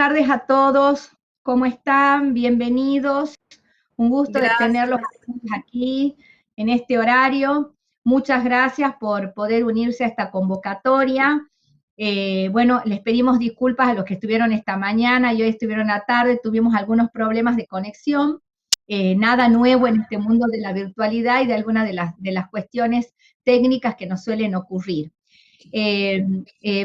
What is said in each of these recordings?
Tardes a todos, ¿cómo están? Bienvenidos. Un gusto de Gracias. tenerlos aquí en este horario. Muchas gracias por poder unirse a esta convocatoria. Bueno, les pedimos disculpas a los que estuvieron esta mañana y hoy estuvieron a tarde, tuvimos algunos problemas de conexión. Nada nuevo en este mundo de la virtualidad y de algunas de las cuestiones técnicas que nos suelen ocurrir.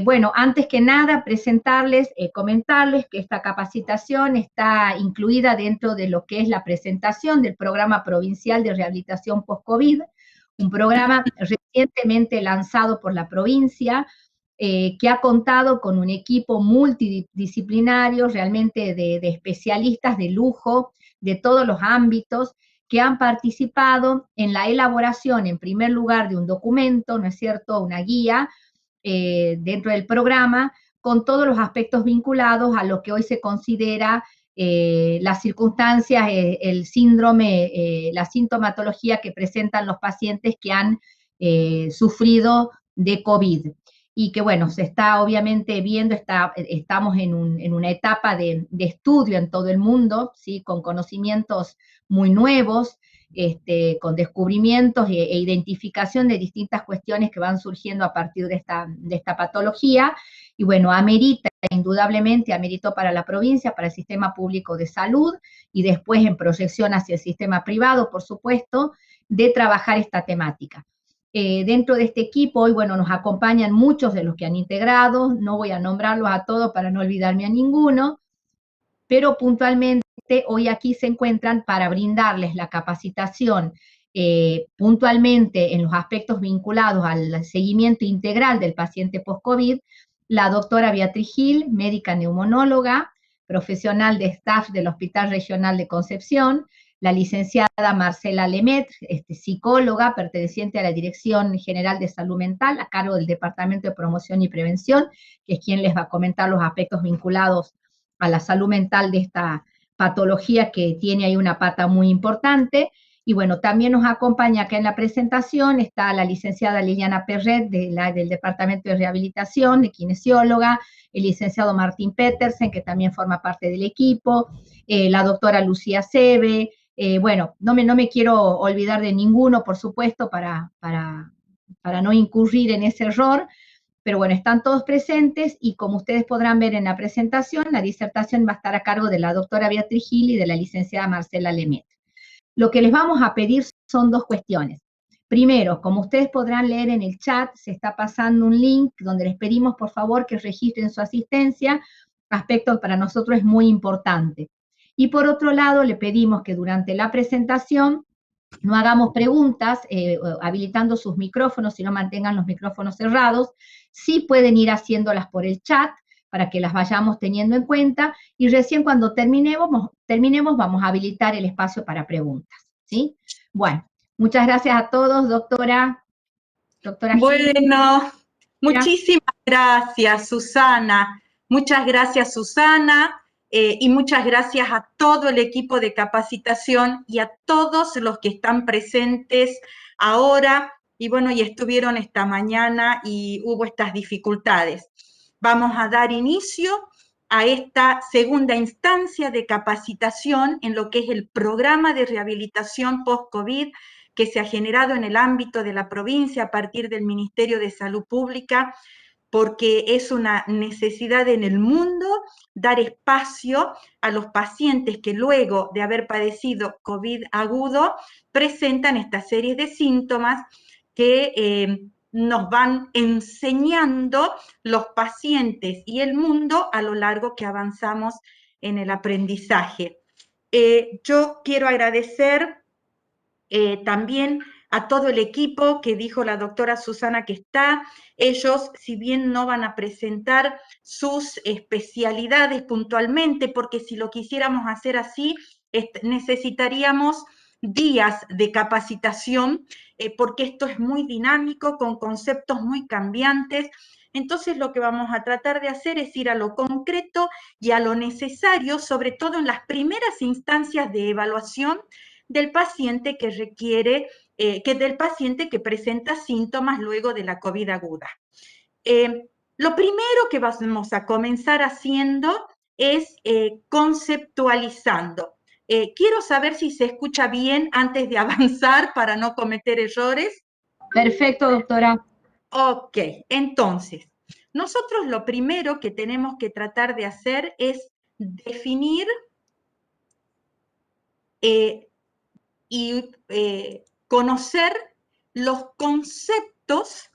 Bueno, antes que nada, presentarles, comentarles que esta capacitación está incluida dentro de lo que es la presentación del Programa Provincial de Rehabilitación Post-COVID, un programa recientemente lanzado por la provincia, que ha contado con un equipo multidisciplinario, realmente de especialistas de lujo, de todos los ámbitos, que han participado en la elaboración, en primer lugar, de un documento, ¿no es cierto?, una guía, dentro del programa, con todos los aspectos vinculados a lo que hoy se considera las circunstancias, el síndrome, la sintomatología que presentan los pacientes que han sufrido de COVID. Y que bueno, se está obviamente viendo, estamos en una etapa de estudio en todo el mundo, ¿sí? Con conocimientos muy nuevos, con descubrimientos e identificación de distintas cuestiones que van surgiendo a partir de esta patología, y bueno, ameritó para la provincia, para el sistema público de salud, y después en proyección hacia el sistema privado, por supuesto, de trabajar esta temática. Dentro de este equipo, hoy, bueno, nos acompañan muchos de los que han integrado, no voy a nombrarlos a todos para no olvidarme a ninguno, pero puntualmente hoy aquí se encuentran para brindarles la capacitación puntualmente en los aspectos vinculados al seguimiento integral del paciente post-COVID, la doctora Beatriz Gil, médica neumonóloga, profesional de staff del Hospital Regional de Concepción, la licenciada Marcela Lemet, psicóloga perteneciente a la Dirección General de Salud Mental, a cargo del Departamento de Promoción y Prevención, que es quien les va a comentar los aspectos vinculados a la salud mental de esta patología que tiene ahí una pata muy importante. Y bueno, también nos acompaña acá en la presentación, está la licenciada Liliana Perret del Departamento de Rehabilitación, de kinesióloga, el licenciado Martín Petersen, que también forma parte del equipo, la doctora Lucía Sebe. Bueno, no me quiero olvidar de ninguno, por supuesto, para no incurrir en ese error, pero bueno, están todos presentes y como ustedes podrán ver en la presentación, la disertación va a estar a cargo de la doctora Beatriz Gil y de la licenciada Marcela Lemet. Lo que les vamos a pedir son dos cuestiones. Primero, como ustedes podrán leer en el chat, se está pasando un link donde les pedimos por favor que registren su asistencia, aspecto que para nosotros es muy importante. Y por otro lado, le pedimos que durante la presentación no hagamos preguntas habilitando sus micrófonos, sino mantengan los micrófonos cerrados. Sí pueden ir haciéndolas por el chat para que las vayamos teniendo en cuenta, y recién cuando terminemos vamos a habilitar el espacio para preguntas, ¿sí? Bueno, muchas gracias a todos, doctora Gil. Bueno, muchísimas gracias, Susana. Muchas gracias, Susana, y muchas gracias a todo el equipo de capacitación y a todos los que están presentes ahora, y bueno, y estuvieron esta mañana y hubo estas dificultades. Vamos a dar inicio a esta segunda instancia de capacitación en lo que es el programa de rehabilitación post-COVID que se ha generado en el ámbito de la provincia a partir del Ministerio de Salud Pública, porque es una necesidad en el mundo dar espacio a los pacientes que luego de haber padecido COVID agudo presentan esta serie de síntomas que nos van enseñando los pacientes y el mundo a lo largo que avanzamos en el aprendizaje. Yo quiero agradecer también a todo el equipo que dijo la doctora Susana que está. Ellos, si bien no van a presentar sus especialidades puntualmente, porque si lo quisiéramos hacer así, necesitaríamos días de capacitación, porque esto es muy dinámico, con conceptos muy cambiantes. Entonces lo que vamos a tratar de hacer es ir a lo concreto y a lo necesario, sobre todo en las primeras instancias de evaluación del paciente que requiere, del paciente que presenta síntomas luego de la COVID aguda. Lo primero que vamos a comenzar haciendo es conceptualizando. Quiero saber si se escucha bien antes de avanzar para no cometer errores. Perfecto, doctora. Ok, entonces, nosotros lo primero que tenemos que tratar de hacer es definir y conocer los conceptos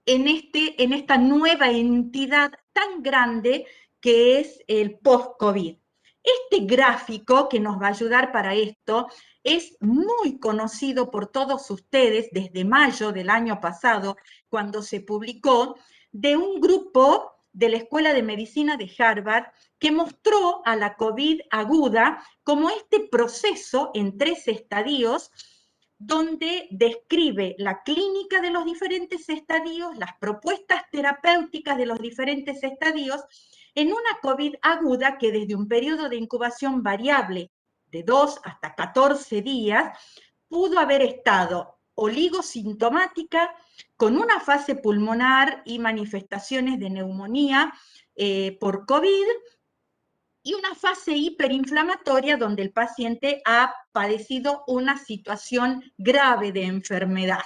en esta nueva entidad tan grande que es el post-COVID. Este gráfico que nos va a ayudar para esto es muy conocido por todos ustedes desde mayo del año pasado, cuando se publicó, de un grupo de la Escuela de Medicina de Harvard que mostró a la COVID aguda como este proceso en 3 estadios donde describe la clínica de los diferentes estadios, las propuestas terapéuticas de los diferentes estadios, en una COVID aguda que desde un periodo de incubación variable de 2 hasta 14 días pudo haber estado oligosintomática, con una fase pulmonar y manifestaciones de neumonía por COVID, y una fase hiperinflamatoria donde el paciente ha padecido una situación grave de enfermedad.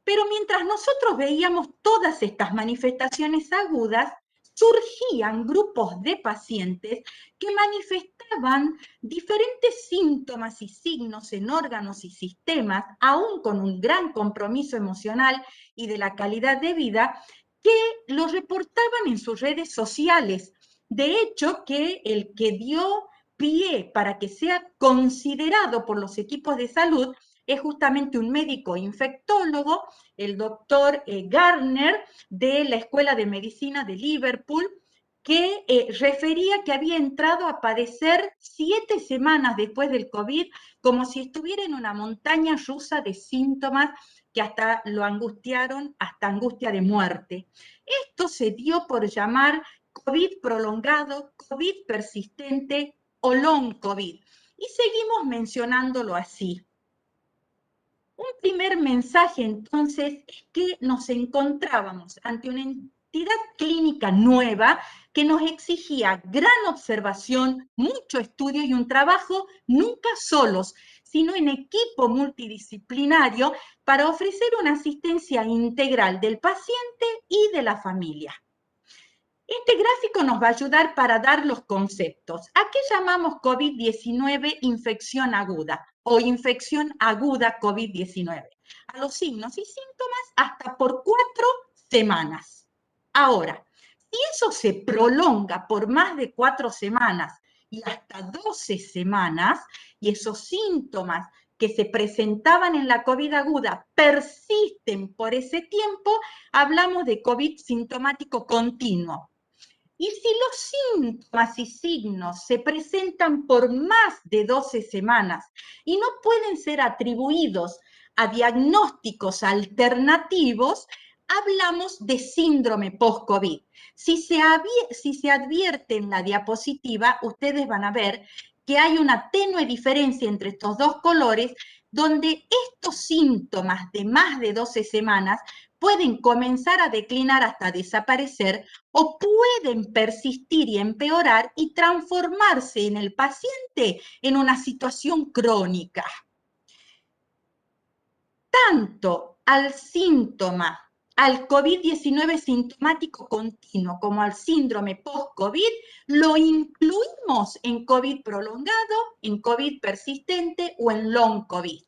Pero mientras nosotros veíamos todas estas manifestaciones agudas, surgían grupos de pacientes que manifestaban diferentes síntomas y signos en órganos y sistemas, aún con un gran compromiso emocional y de la calidad de vida, que lo reportaban en sus redes sociales. De hecho, que el que dio pie para que sea considerado por los equipos de salud es justamente un médico infectólogo, el doctor Garner, de la Escuela de Medicina de Liverpool, que refería que había entrado a padecer 7 semanas después del COVID, como si estuviera en una montaña rusa de síntomas que hasta lo angustiaron, hasta angustia de muerte. Esto se dio por llamar COVID prolongado, COVID persistente o long COVID. Y seguimos mencionándolo así. Un primer mensaje, entonces, es que nos encontrábamos ante una entidad clínica nueva que nos exigía gran observación, mucho estudio y un trabajo nunca solos, sino en equipo multidisciplinario para ofrecer una asistencia integral del paciente y de la familia. Este gráfico nos va a ayudar para dar los conceptos. ¿A qué llamamos COVID-19 infección aguda o infección aguda COVID-19? A los signos y síntomas hasta por 4 semanas. Ahora, si eso se prolonga por más de 4 semanas y hasta 12 semanas, y esos síntomas que se presentaban en la COVID aguda persisten por ese tiempo, hablamos de COVID sintomático continuo. Y si los síntomas y signos se presentan por más de 12 semanas y no pueden ser atribuidos a diagnósticos alternativos, hablamos de síndrome post-COVID. Si se advierte en la diapositiva, ustedes van a ver que hay una tenue diferencia entre estos dos colores, donde estos síntomas de más de 12 semanas pueden comenzar a declinar hasta desaparecer o pueden persistir y empeorar y transformarse en el paciente en una situación crónica. Tanto al síntoma, al COVID-19 sintomático continuo como al síndrome post-COVID, lo incluimos en COVID prolongado, en COVID persistente o en long COVID.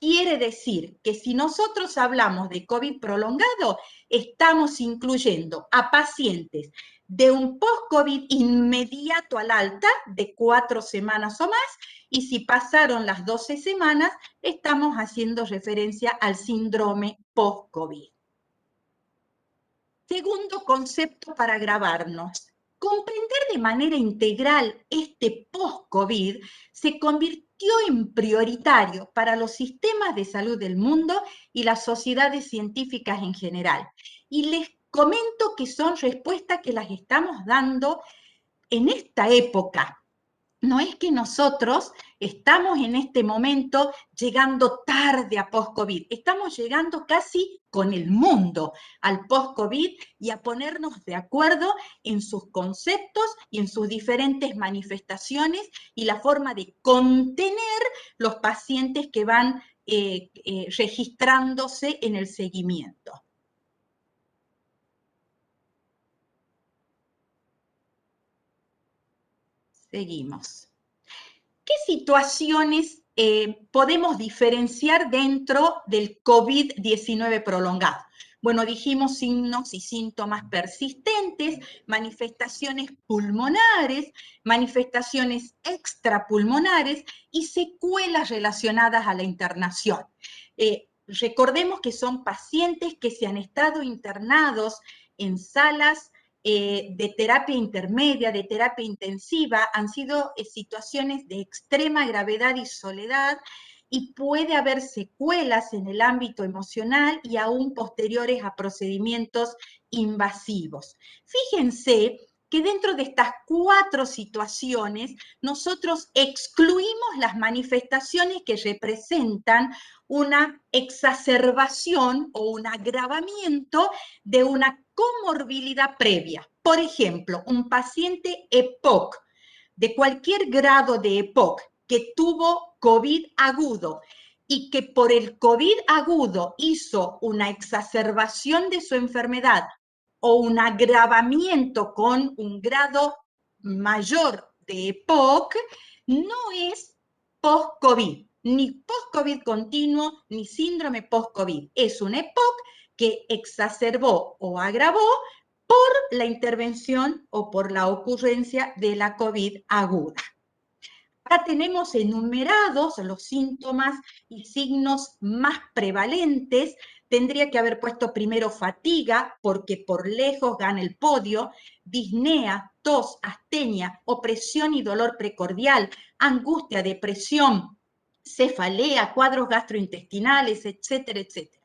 Quiere decir que si nosotros hablamos de COVID prolongado, estamos incluyendo a pacientes de un post-COVID inmediato al alta, de 4 semanas o más, y si pasaron las 12 semanas, estamos haciendo referencia al síndrome post-COVID. Segundo concepto para grabarnos. Comprender de manera integral este post-COVID se convirtió en prioritario para los sistemas de salud del mundo y las sociedades científicas en general. Y les comento que son respuestas que las estamos dando en esta época. No es que nosotros estamos en este momento llegando tarde a post-COVID. Estamos llegando casi con el mundo al post-COVID y a ponernos de acuerdo en sus conceptos y en sus diferentes manifestaciones y la forma de contener los pacientes que van registrándose en el seguimiento. Seguimos. ¿Qué situaciones podemos diferenciar dentro del COVID-19 prolongado? Bueno, dijimos signos y síntomas persistentes, manifestaciones pulmonares, manifestaciones extrapulmonares y secuelas relacionadas a la internación. Recordemos que son pacientes que se han estado internados en salas de terapia intermedia, de terapia intensiva, han sido situaciones de extrema gravedad y soledad, y puede haber secuelas en el ámbito emocional y aún posteriores a procedimientos invasivos. Fíjense que dentro de estas 4 situaciones nosotros excluimos las manifestaciones que representan una exacerbación o un agravamiento de una comorbilidad previa. Por ejemplo, un paciente EPOC, de cualquier grado de EPOC, que tuvo COVID agudo y que por el COVID agudo hizo una exacerbación de su enfermedad o un agravamiento con un grado mayor de EPOC, no es post-COVID, ni post-COVID continuo, ni síndrome post-COVID. Es un EPOC que exacerbó o agravó por la intervención o por la ocurrencia de la COVID aguda. Acá tenemos enumerados los síntomas y signos más prevalentes. Tendría que haber puesto primero fatiga, porque por lejos gana el podio, disnea, tos, astenia, opresión y dolor precordial, angustia, depresión, cefalea, cuadros gastrointestinales, etcétera, etcétera.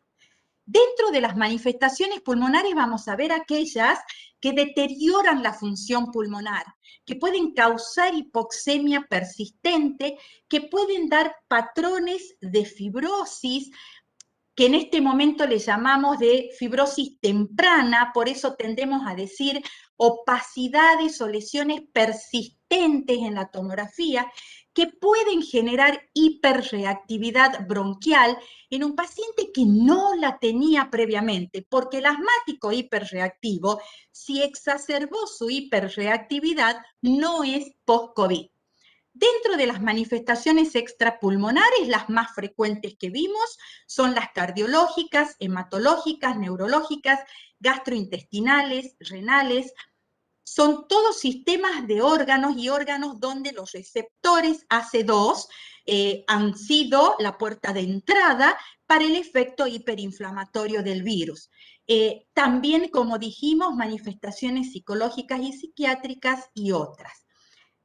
Dentro de las manifestaciones pulmonares vamos a ver aquellas que deterioran la función pulmonar, que pueden causar hipoxemia persistente, que pueden dar patrones de fibrosis, que en este momento le llamamos de fibrosis temprana, por eso tendemos a decir opacidades o lesiones persistentes en la tomografía, que pueden generar hiperreactividad bronquial en un paciente que no la tenía previamente, porque el asmático hiperreactivo, si exacerbó su hiperreactividad, no es post-COVID. Dentro de las manifestaciones extrapulmonares, las más frecuentes que vimos son las cardiológicas, hematológicas, neurológicas, gastrointestinales, renales. Son todos sistemas de órganos y órganos donde los receptores AC2 han sido la puerta de entrada para el efecto hiperinflamatorio del virus. También, como dijimos, manifestaciones psicológicas y psiquiátricas y otras.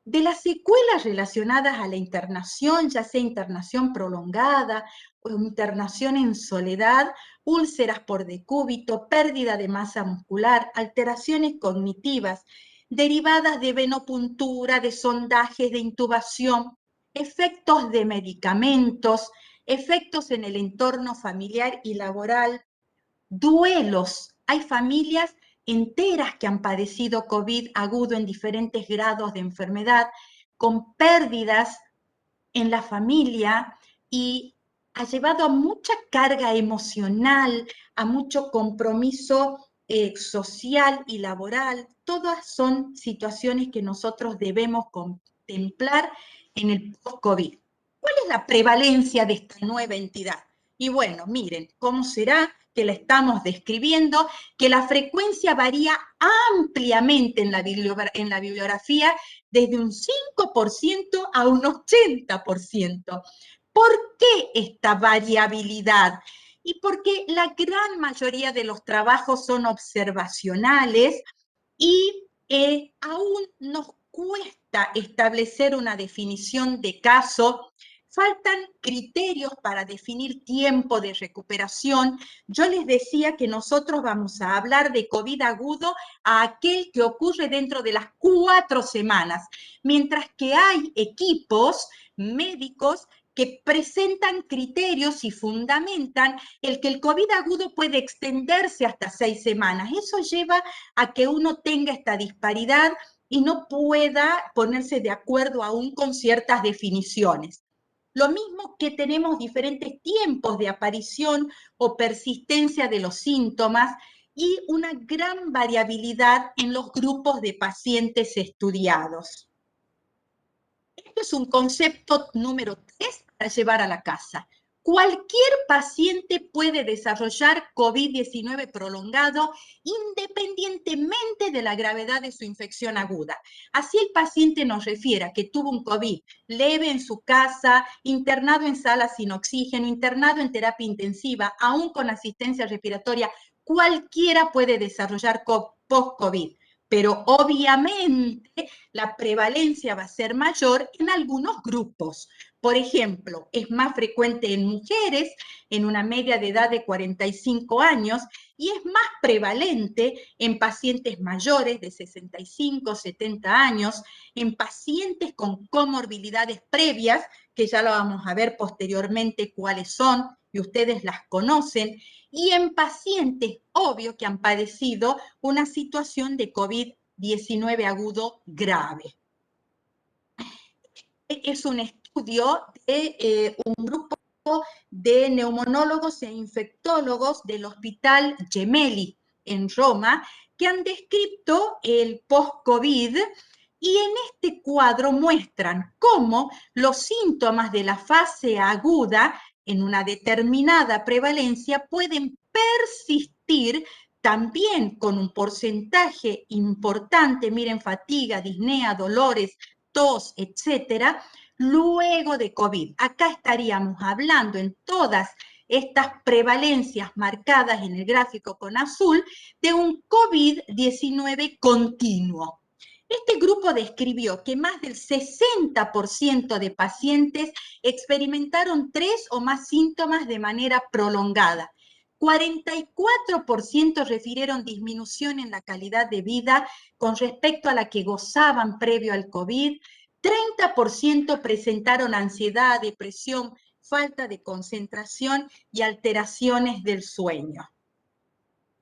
De las secuelas relacionadas a la internación, ya sea internación prolongada o internación en soledad, úlceras por decúbito, pérdida de masa muscular, alteraciones cognitivas, derivadas de venopuntura, de sondajes, de intubación, efectos de medicamentos, efectos en el entorno familiar y laboral, duelos. Hay familias enteras que han padecido COVID agudo en diferentes grados de enfermedad, con pérdidas en la familia, y ha llevado a mucha carga emocional, a mucho compromiso social y laboral. Todas son situaciones que nosotros debemos contemplar en el post-COVID. ¿Cuál es la prevalencia de esta nueva entidad? Y bueno, miren, ¿cómo será que la estamos describiendo? Que la frecuencia varía ampliamente en la bibliografía, desde un 5% a un 80%. ¿Por qué esta variabilidad? Y porque la gran mayoría de los trabajos son observacionales y aún nos cuesta establecer una definición de caso faltan criterios para definir tiempo de recuperación. Yo les decía que nosotros vamos a hablar de COVID agudo a aquel que ocurre dentro de las 4 semanas, mientras que hay equipos médicos que presentan criterios y fundamentan el que el COVID agudo puede extenderse hasta 6 semanas. Eso lleva a que uno tenga esta disparidad y no pueda ponerse de acuerdo aún con ciertas definiciones. Lo mismo que tenemos diferentes tiempos de aparición o persistencia de los síntomas y una gran variabilidad en los grupos de pacientes estudiados. Esto es un concepto número 3 para llevar a la casa. Cualquier paciente puede desarrollar COVID-19 prolongado independientemente de la gravedad de su infección aguda. Así el paciente nos refiere que tuvo un COVID leve en su casa, internado en sala sin oxígeno, internado en terapia intensiva, aún con asistencia respiratoria, cualquiera puede desarrollar post-COVID. Pero obviamente la prevalencia va a ser mayor en algunos grupos. Por ejemplo, es más frecuente en mujeres, en una media de edad de 45 años, y es más prevalente en pacientes mayores de 65, 70 años, en pacientes con comorbilidades previas, que ya lo vamos a ver posteriormente cuáles son, y ustedes las conocen, y en pacientes, obvio, que han padecido una situación de COVID-19 agudo grave. Es un estudio de un grupo de neumonólogos e infectólogos del Hospital Gemelli en Roma, que han descrito el post-COVID y en este cuadro muestran cómo los síntomas de la fase aguda en una determinada prevalencia pueden persistir también con un porcentaje importante, miren, fatiga, disnea, dolores, tos, etcétera, luego de COVID. Acá estaríamos hablando en todas estas prevalencias marcadas en el gráfico con azul de un COVID-19 continuo. Este grupo describió que más del 60% de pacientes experimentaron 3 o más síntomas de manera prolongada. 44% refirieron disminución en la calidad de vida con respecto a la que gozaban previo al COVID. 30% presentaron ansiedad, depresión, falta de concentración y alteraciones del sueño.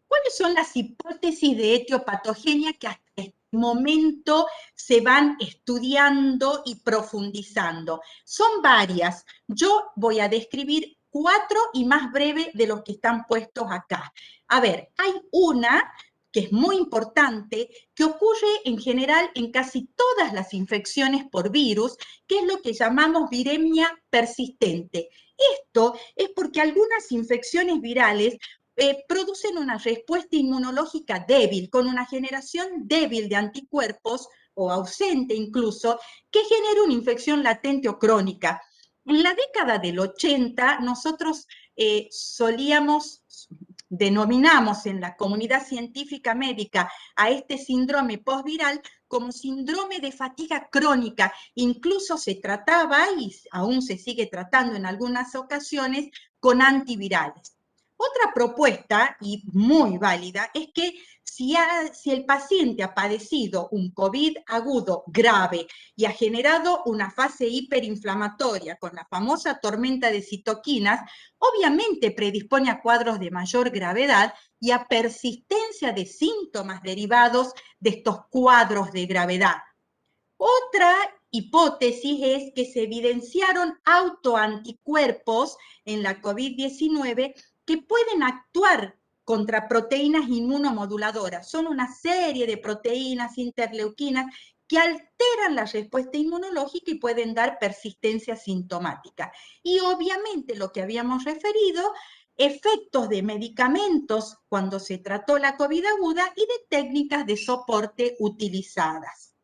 ¿Cuáles son las hipótesis de etiopatogenia que hasta este momento se van estudiando y profundizando? Son varias. Yo voy a describir 4 y más breve de los que están puestos acá. A ver, hay una que es muy importante, que ocurre en general en casi todas las infecciones por virus, que es lo que llamamos viremia persistente. Esto es porque algunas infecciones virales producen una respuesta inmunológica débil, con una generación débil de anticuerpos, o ausente incluso, que genera una infección latente o crónica. En la década del 80, nosotros denominamos en la comunidad científica médica a este síndrome postviral como síndrome de fatiga crónica. Incluso se trataba, y aún se sigue tratando en algunas ocasiones, con antivirales. Otra propuesta, y muy válida, es que si el paciente ha padecido un COVID agudo grave y ha generado una fase hiperinflamatoria con la famosa tormenta de citoquinas, obviamente predispone a cuadros de mayor gravedad y a persistencia de síntomas derivados de estos cuadros de gravedad. Otra hipótesis es que se evidenciaron autoanticuerpos en la COVID-19 que pueden actuar contra proteínas inmunomoduladoras. Son una serie de proteínas interleuquinas que alteran la respuesta inmunológica y pueden dar persistencia sintomática. Y obviamente lo que habíamos referido, efectos de medicamentos cuando se trató la COVID aguda y de técnicas de soporte utilizadas.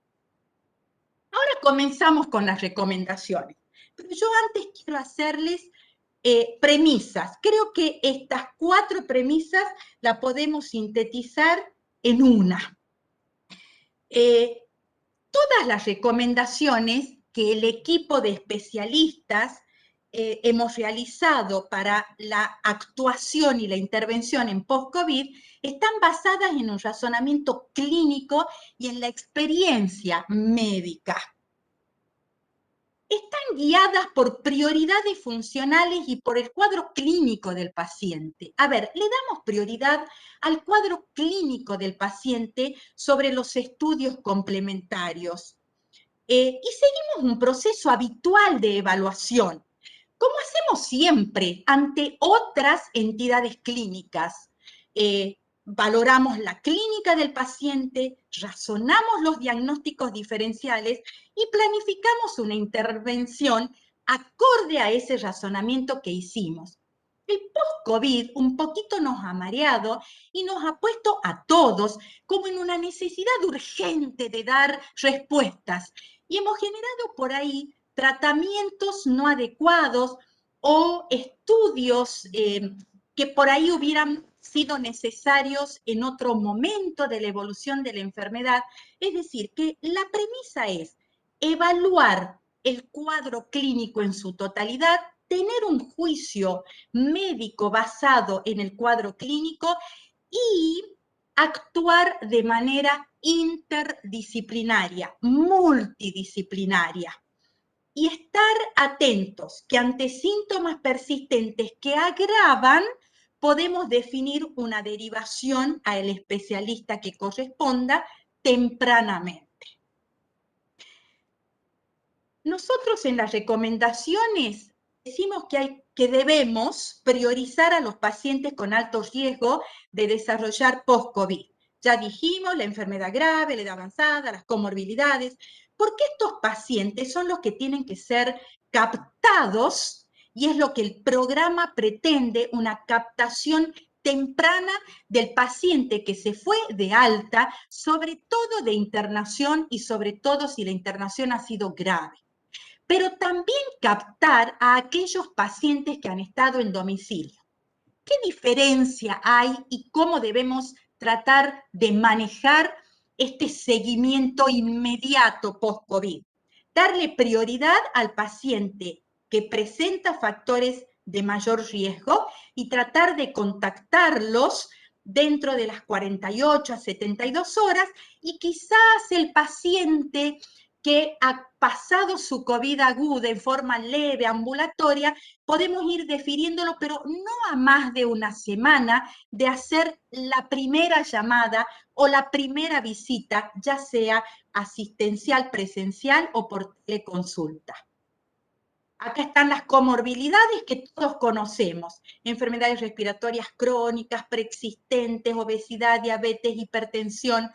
Ahora comenzamos con las recomendaciones, pero yo antes quiero hacerles premisas. Creo que estas 4 premisas las podemos sintetizar en una. Todas las recomendaciones que el equipo de especialistas hemos realizado para la actuación y la intervención en post-COVID están basadas en un razonamiento clínico y en la experiencia médica. Están guiadas por prioridades funcionales y por el cuadro clínico del paciente. A ver, le damos prioridad al cuadro clínico del paciente sobre los estudios complementarios. Y seguimos un proceso habitual de evaluación, como hacemos siempre ante otras entidades clínicas. Valoramos la clínica del paciente, razonamos los diagnósticos diferenciales y planificamos una intervención acorde a ese razonamiento que hicimos. El post-COVID un poquito nos ha mareado y nos ha puesto a todos como en una necesidad urgente de dar respuestas. Y hemos generado por ahí tratamientos no adecuados o estudios que por ahí hubieran sido necesarios en otro momento de la evolución de la enfermedad. Es decir, que la premisa es evaluar el cuadro clínico en su totalidad, tener un juicio médico basado en el cuadro clínico y actuar de manera interdisciplinaria, multidisciplinaria. Y estar atentos que ante síntomas persistentes que agravan, podemos definir una derivación al especialista que corresponda tempranamente. Nosotros en las recomendaciones decimos que debemos priorizar a los pacientes con alto riesgo de desarrollar post-COVID. Ya dijimos la enfermedad grave, la edad avanzada, las comorbilidades, porque estos pacientes son los que tienen que ser captados y es lo que el programa pretende, una captación temprana del paciente que se fue de alta, sobre todo de internación y sobre todo si la internación ha sido grave. Pero también captar a aquellos pacientes que han estado en domicilio. ¿Qué diferencia hay y cómo debemos tratar de manejar este seguimiento inmediato post-COVID? Darle prioridad al paciente que presenta factores de mayor riesgo y tratar de contactarlos dentro de las 48 a 72 horas y quizás el paciente que ha pasado su COVID aguda en forma leve, ambulatoria, podemos ir defiriéndolo, pero no a más de una semana de hacer la primera llamada o la primera visita, ya sea asistencial, presencial o por teleconsulta. Acá están las comorbilidades que todos conocemos, enfermedades respiratorias crónicas, preexistentes, obesidad, diabetes, hipertensión,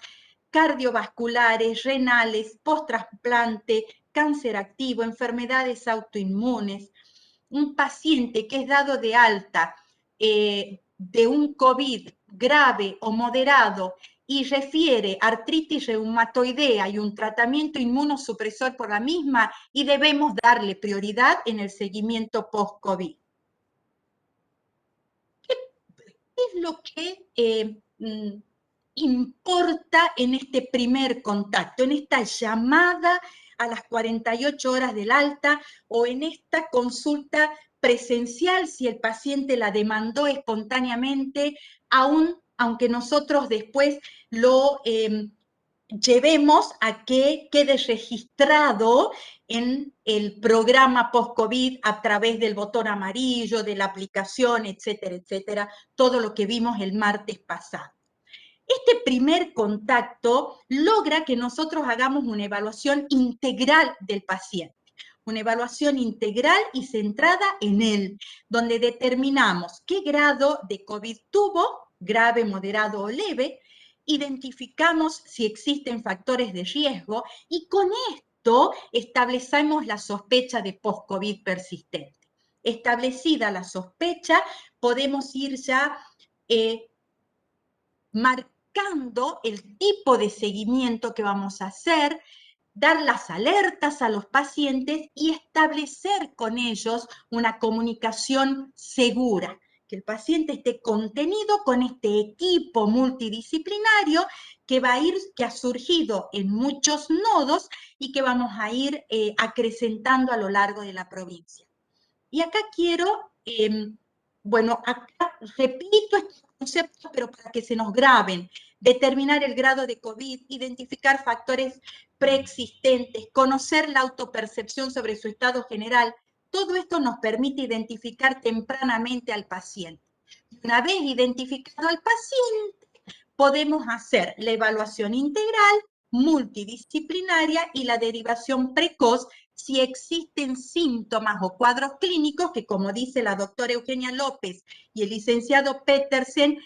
cardiovasculares, renales, post-trasplante, cáncer activo, enfermedades autoinmunes. Un paciente que es dado de alta de un COVID grave o moderado y refiere artritis reumatoidea y un tratamiento inmunosupresor por la misma y debemos darle prioridad en el seguimiento post-COVID. ¿Qué es lo que importa en este primer contacto, en esta llamada a las 48 horas del alta o en esta consulta presencial si el paciente la demandó espontáneamente, aunque nosotros después lo llevemos a que quede registrado en el programa post-COVID a través del botón amarillo, de la aplicación, etcétera, etcétera, todo lo que vimos el martes pasado. Este primer contacto logra que nosotros hagamos una evaluación integral del paciente, una evaluación integral y centrada en él, donde determinamos qué grado de COVID tuvo, grave, moderado o leve, identificamos si existen factores de riesgo y con esto establecemos la sospecha de post-COVID persistente. Establecida la sospecha, podemos ir ya marcando el tipo de seguimiento que vamos a hacer, dar las alertas a los pacientes y establecer con ellos una comunicación segura, que el paciente esté contenido con este equipo multidisciplinario que ha surgido en muchos nodos y que vamos a ir acrecentando a lo largo de la provincia. Y acá quiero, bueno, acá repito estos conceptos, pero para que se nos graben. Determinar el grado de COVID, identificar factores preexistentes, conocer la autopercepción sobre su estado general. Todo esto nos permite identificar tempranamente al paciente. Una vez identificado al paciente, podemos hacer la evaluación integral, multidisciplinaria y la derivación precoz si existen síntomas o cuadros clínicos que, como dice la doctora Eugenia López y el licenciado Petersen,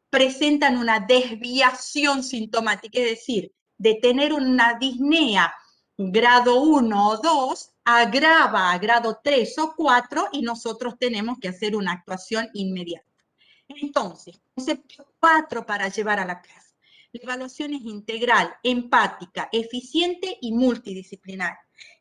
presentan una desviación sintomática, es decir, de tener una disnea grado 1 o 2, agrava a grado 3 o 4 y nosotros tenemos que hacer una actuación inmediata. Entonces, concepto 4 para llevar a la casa. La evaluación es integral, empática, eficiente y multidisciplinar.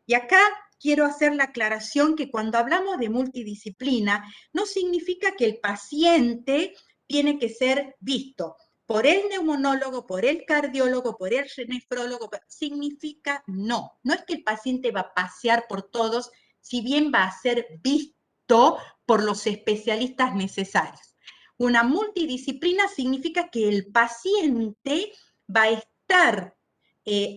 Y acá quiero hacer la aclaración que cuando hablamos de multidisciplina, no significa que el paciente tiene que ser visto por el neumonólogo, por el cardiólogo, por el nefrólogo, significa no. No es que el paciente va a pasear por todos, si bien va a ser visto por los especialistas necesarios. Una multidisciplina significa que el paciente va a estar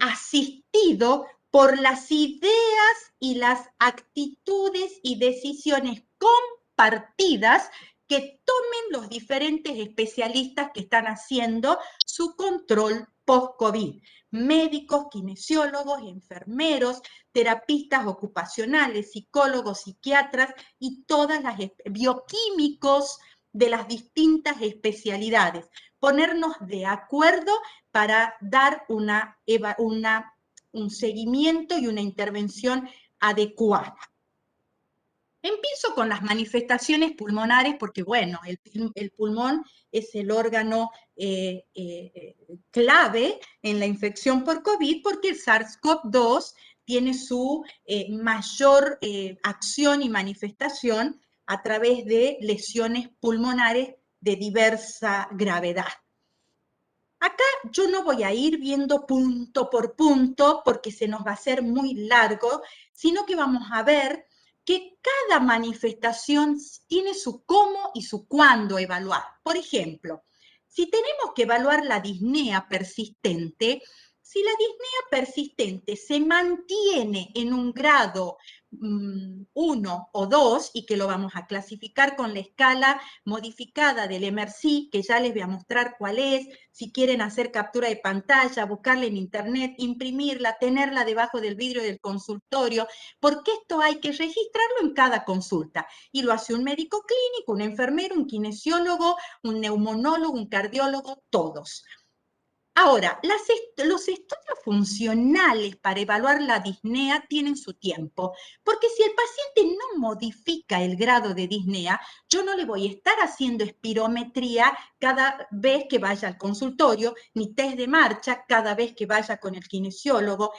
asistido por las ideas y las actitudes y decisiones compartidas que tomen los diferentes especialistas que están haciendo su control post-COVID. Médicos, kinesiólogos, enfermeros, terapistas ocupacionales, psicólogos, psiquiatras y todas las bioquímicos de las distintas especialidades. Ponernos de acuerdo para dar un seguimiento y una intervención adecuada. Empiezo con las manifestaciones pulmonares porque, bueno, el pulmón es el órgano clave en la infección por COVID porque el SARS-CoV-2 tiene su mayor acción y manifestación a través de lesiones pulmonares de diversa gravedad. Acá yo no voy a ir viendo punto por punto porque se nos va a hacer muy largo, sino que vamos a ver que cada manifestación tiene su cómo y su cuándo evaluar. Por ejemplo, si tenemos que evaluar la disnea persistente, si la disnea persistente se mantiene en un grado 1 o 2, y que lo vamos a clasificar con la escala modificada del MRC, que ya les voy a mostrar cuál es, si quieren hacer captura de pantalla, buscarla en internet, imprimirla, tenerla debajo del vidrio del consultorio, porque esto hay que registrarlo en cada consulta, y lo hace un médico clínico, un enfermero, un kinesiólogo, un neumonólogo, un cardiólogo, todos. Ahora, los estudios funcionales para evaluar la disnea tienen su tiempo, porque si el paciente no modifica el grado de disnea, yo no le voy a estar haciendo espirometría cada vez que vaya al consultorio, ni test de marcha cada vez que vaya con el kinesiólogo.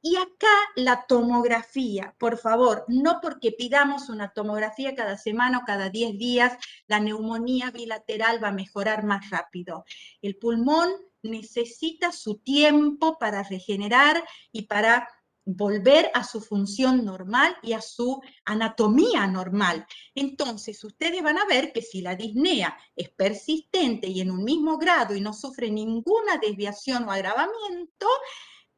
Y acá la tomografía, por favor, no porque pidamos una tomografía cada semana o cada 10 días, la neumonía bilateral va a mejorar más rápido. El pulmón necesita su tiempo para regenerar y para volver a su función normal y a su anatomía normal. Entonces, ustedes van a ver que si la disnea es persistente y en un mismo grado y no sufre ninguna desviación o agravamiento,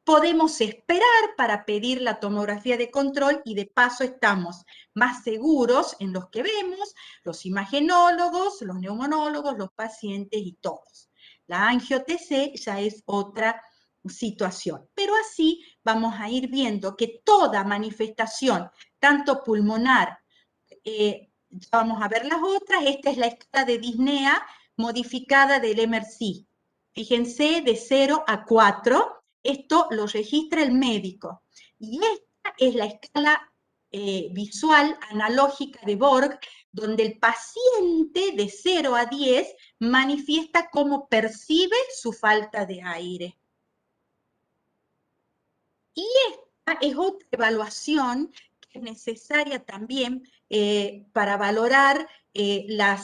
podemos esperar para pedir la tomografía de control y de paso estamos más seguros en los que vemos, los imagenólogos, los neumonólogos, los pacientes y todos. La angio-TC ya es otra situación, pero así vamos a ir viendo que toda manifestación, tanto pulmonar, ya vamos a ver las otras, esta es la escala de disnea modificada del MRC. Fíjense, de 0 a 4, esto lo registra el médico. Y esta es la escala visual analógica de Borg, donde el paciente de 0 a 10 manifiesta cómo percibe su falta de aire. Y esta es otra evaluación que es necesaria también para valorar la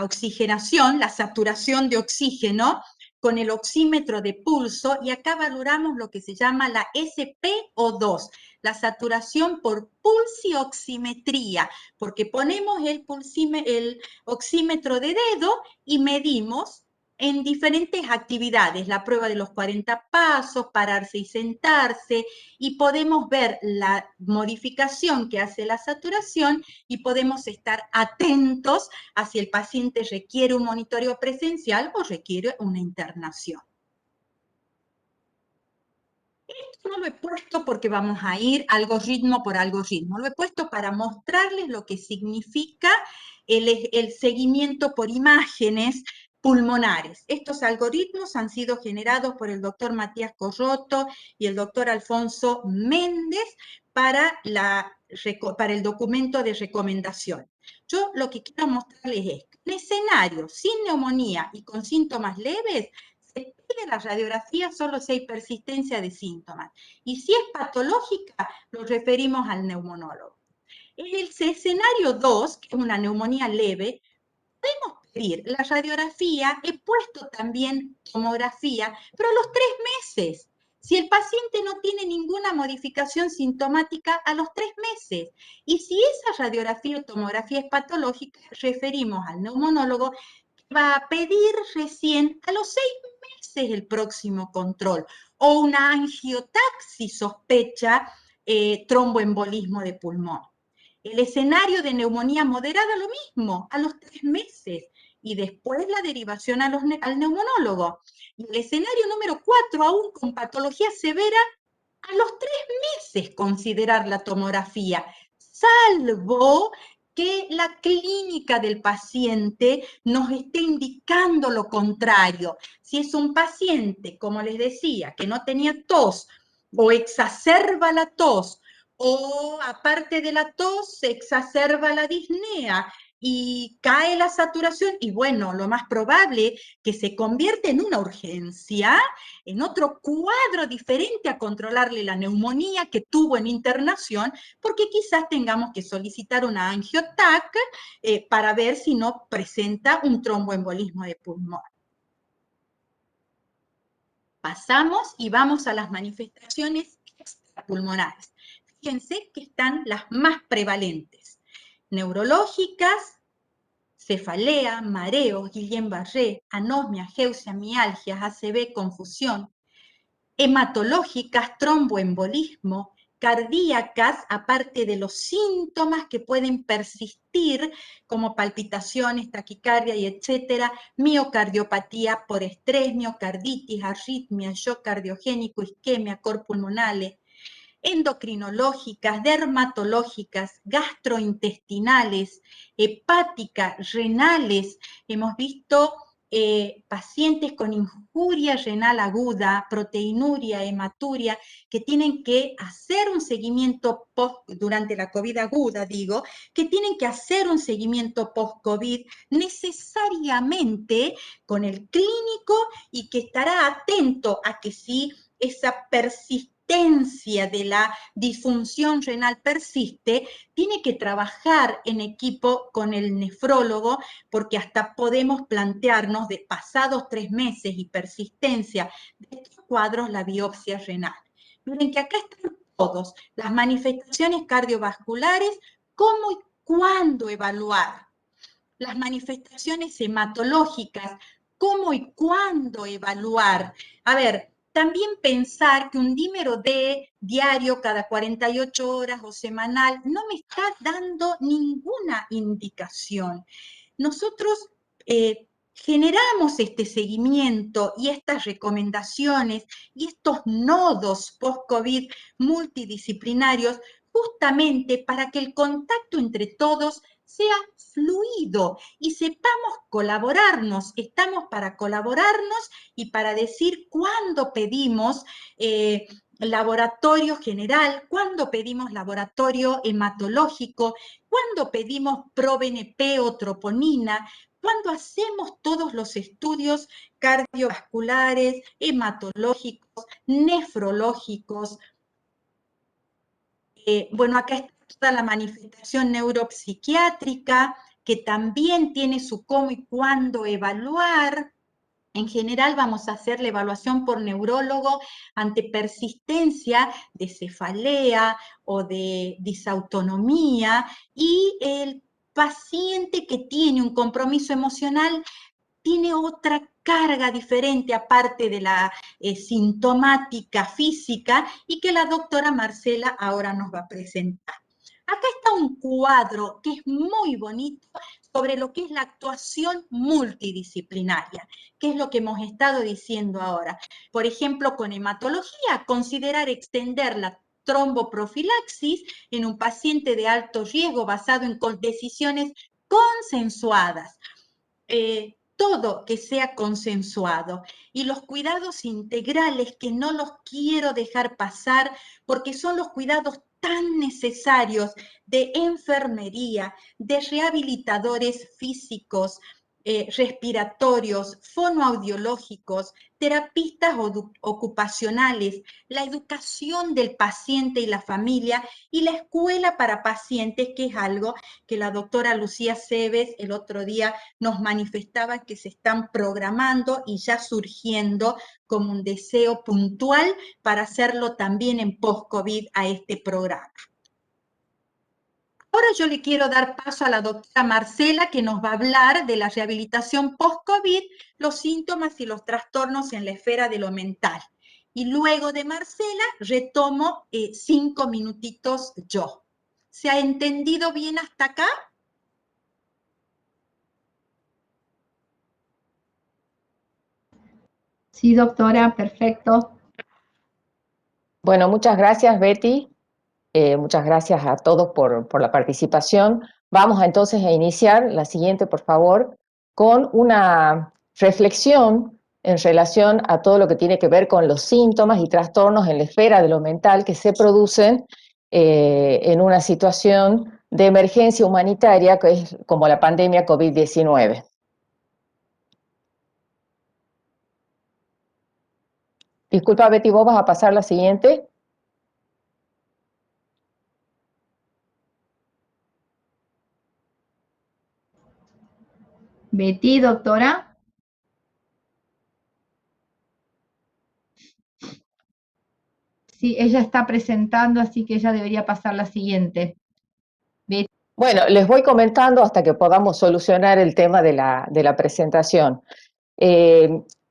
oxigenación, la saturación de oxígeno, con el oxímetro de pulso y acá valoramos lo que se llama la SpO2, la saturación por pulsioximetría, porque ponemos el oxímetro de dedo y medimos en diferentes actividades, la prueba de los 40 pasos, pararse y sentarse, y podemos ver la modificación que hace la saturación y podemos estar atentos a si el paciente requiere un monitoreo presencial o requiere una internación. Esto no lo he puesto porque vamos a ir algoritmo por algoritmo, lo he puesto para mostrarles lo que significa el seguimiento por imágenes pulmonares. Estos algoritmos han sido generados por el doctor Matías Corroto y el doctor Alfonso Méndez para el documento de recomendación. Yo lo que quiero mostrarles es que en escenario sin neumonía y con síntomas leves, se pide la radiografía solo si hay persistencia de síntomas. Y si es patológica, lo referimos al neumonólogo. En el escenario 2, que es una neumonía leve, podemos pedir la radiografía, he puesto también tomografía, pero a los 3 meses. Si el paciente no tiene ninguna modificación sintomática, a los 3 meses. Y si esa radiografía o tomografía es patológica, referimos al neumonólogo, que va a pedir recién a los 6 meses el próximo control. O una angiotaxis sospecha tromboembolismo de pulmón. El escenario de neumonía moderada, lo mismo, a los 3 meses. Y después la derivación al neumonólogo. Y el escenario número 4, aún con patología severa, a los 3 meses considerar la tomografía, salvo que la clínica del paciente nos esté indicando lo contrario. Si es un paciente, como les decía, que no tenía tos o exacerba la tos, o aparte de la tos se exacerba la disnea y cae la saturación, y bueno, lo más probable que se convierte en una urgencia, en otro cuadro diferente a controlarle la neumonía que tuvo en internación, porque quizás tengamos que solicitar una angiotac para ver si no presenta un tromboembolismo de pulmón. Pasamos y vamos a las manifestaciones extrapulmonares. Fíjense que están las más prevalentes. Neurológicas, cefalea, mareos, Guillain-Barré, anosmia, geusia, mialgias, ACV, confusión. Hematológicas, tromboembolismo, cardíacas, aparte de los síntomas que pueden persistir, como palpitaciones, taquicardia y etcétera, miocardiopatía por estrés, miocarditis, arritmia, shock cardiogénico, isquemia, cor pulmonale, endocrinológicas, dermatológicas, gastrointestinales, hepáticas, renales. Hemos visto pacientes con injuria renal aguda, proteinuria, hematuria, que tienen que hacer un seguimiento durante la COVID aguda, digo, que tienen que hacer un seguimiento post-COVID necesariamente con el clínico y que estará atento a que si esa persistencia de la disfunción renal persiste, tiene que trabajar en equipo con el nefrólogo, porque hasta podemos plantearnos, de pasados 3 meses y persistencia de estos cuadros, la biopsia renal. Miren que acá están todos, las manifestaciones cardiovasculares, cómo y cuándo evaluar. Las manifestaciones hematológicas, cómo y cuándo evaluar. A ver, también pensar que un dímero D diario cada 48 horas o semanal no me está dando ninguna indicación. Nosotros generamos este seguimiento y estas recomendaciones y estos nodos post-COVID multidisciplinarios justamente para que el contacto entre todos sea fluido y sepamos colaborarnos. Estamos para colaborarnos y para decir cuándo pedimos laboratorio general, cuándo pedimos laboratorio hematológico, cuándo pedimos ProBNP o troponina, cuándo hacemos todos los estudios cardiovasculares, hematológicos, nefrológicos. Bueno, acá está toda la manifestación neuropsiquiátrica, que también tiene su cómo y cuándo evaluar. En general vamos a hacer la evaluación por neurólogo ante persistencia de cefalea o de disautonomía, y el paciente que tiene un compromiso emocional tiene otra carga diferente aparte de la sintomática física, y que la doctora Marcela ahora nos va a presentar. Acá está un cuadro que es muy bonito sobre lo que es la actuación multidisciplinaria, que es lo que hemos estado diciendo ahora. Por ejemplo, con hematología, considerar extender la tromboprofilaxis en un paciente de alto riesgo basado en decisiones consensuadas. Todo que sea consensuado, y los cuidados integrales, que no los quiero dejar pasar, porque son los cuidados tan necesarios de enfermería, de rehabilitadores físicos, respiratorios, fonoaudiológicos, terapistas ocupacionales, la educación del paciente y la familia, y la escuela para pacientes, que es algo que la doctora Lucía Cebes el otro día nos manifestaba que se están programando y ya surgiendo como un deseo puntual para hacerlo también en post-COVID a este programa. Ahora yo le quiero dar paso a la doctora Marcela, que nos va a hablar de la rehabilitación post-COVID, los síntomas y los trastornos en la esfera de lo mental. Y luego de Marcela retomo 5 minutitos yo. ¿Se ha entendido bien hasta acá? Sí, doctora, perfecto. Bueno, muchas gracias, Betty. Muchas gracias a todos por la participación. Vamos entonces a iniciar la siguiente, por favor, con una reflexión en relación a todo lo que tiene que ver con los síntomas y trastornos en la esfera de lo mental que se producen en una situación de emergencia humanitaria, que es como la pandemia COVID-19. Disculpa, Betty, ¿vos vas a pasar la siguiente? Betty, doctora. Sí, ella está presentando, así que ella debería pasar la siguiente. Betty. Bueno, les voy comentando hasta que podamos solucionar el tema de la presentación.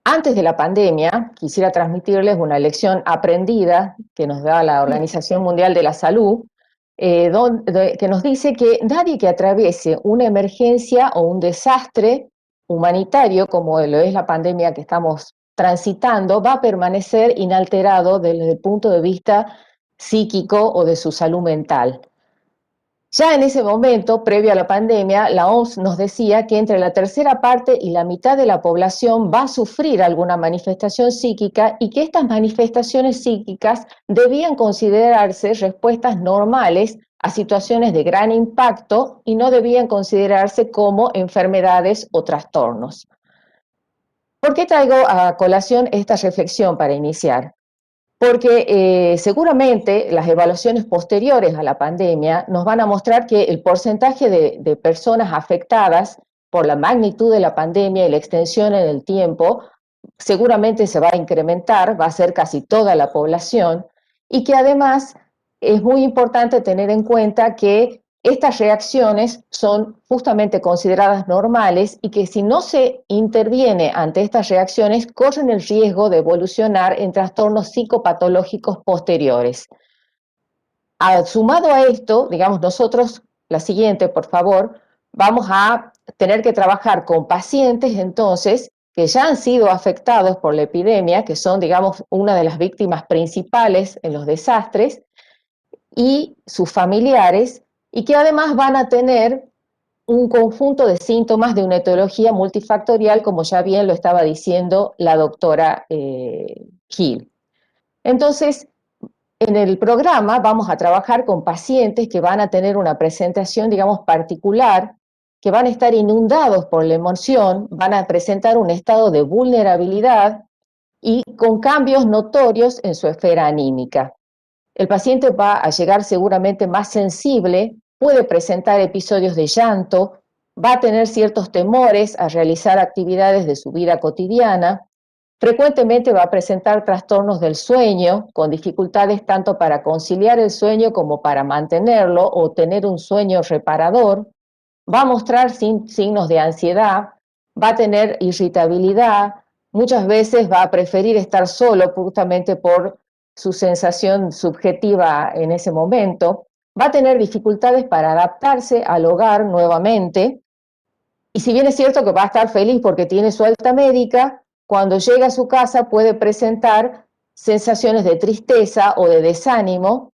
Antes de la pandemia, quisiera transmitirles una lección aprendida que nos da la Organización Mundial de la Salud, que nos dice que nadie que atraviese una emergencia o un desastre humanitario, como lo es la pandemia que estamos transitando, va a permanecer inalterado desde el punto de vista psíquico o de su salud mental. Ya en ese momento, previo a la pandemia, la OMS nos decía que entre la tercera parte y la mitad de la población va a sufrir alguna manifestación psíquica, y que estas manifestaciones psíquicas debían considerarse respuestas normales a situaciones de gran impacto y no debían considerarse como enfermedades o trastornos. ¿Por qué traigo a colación esta reflexión para iniciar? Porque seguramente las evaluaciones posteriores a la pandemia nos van a mostrar que el porcentaje de personas afectadas por la magnitud de la pandemia y la extensión en el tiempo seguramente se va a incrementar, va a ser casi toda la población, y que además es muy importante tener en cuenta que estas reacciones son justamente consideradas normales, y que si no se interviene ante estas reacciones corren el riesgo de evolucionar en trastornos psicopatológicos posteriores. Sumado a esto, digamos, nosotros, la siguiente, por favor, vamos a tener que trabajar con pacientes entonces que ya han sido afectados por la epidemia, que son, digamos, una de las víctimas principales en los desastres, y sus familiares, y que además van a tener un conjunto de síntomas de una etiología multifactorial, como ya bien lo estaba diciendo la doctora Gil. Entonces, en el programa vamos a trabajar con pacientes que van a tener una presentación, digamos, particular, que van a estar inundados por la emoción, van a presentar un estado de vulnerabilidad y con cambios notorios en su esfera anímica. El paciente va a llegar seguramente más sensible, puede presentar episodios de llanto, va a tener ciertos temores a realizar actividades de su vida cotidiana, frecuentemente va a presentar trastornos del sueño, con dificultades tanto para conciliar el sueño como para mantenerlo o tener un sueño reparador, va a mostrar signos de ansiedad, va a tener irritabilidad, muchas veces va a preferir estar solo justamente por su sensación subjetiva en ese momento, va a tener dificultades para adaptarse al hogar nuevamente, y si bien es cierto que va a estar feliz porque tiene su alta médica, cuando llega a su casa puede presentar sensaciones de tristeza o de desánimo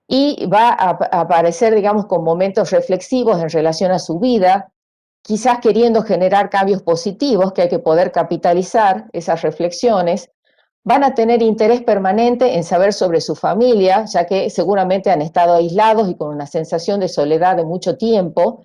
y va a aparecer, digamos, con momentos reflexivos en relación a su vida, quizás queriendo generar cambios positivos que hay que poder capitalizar esas reflexiones. Van a tener interés permanente en saber sobre su familia, ya que seguramente han estado aislados y con una sensación de soledad de mucho tiempo.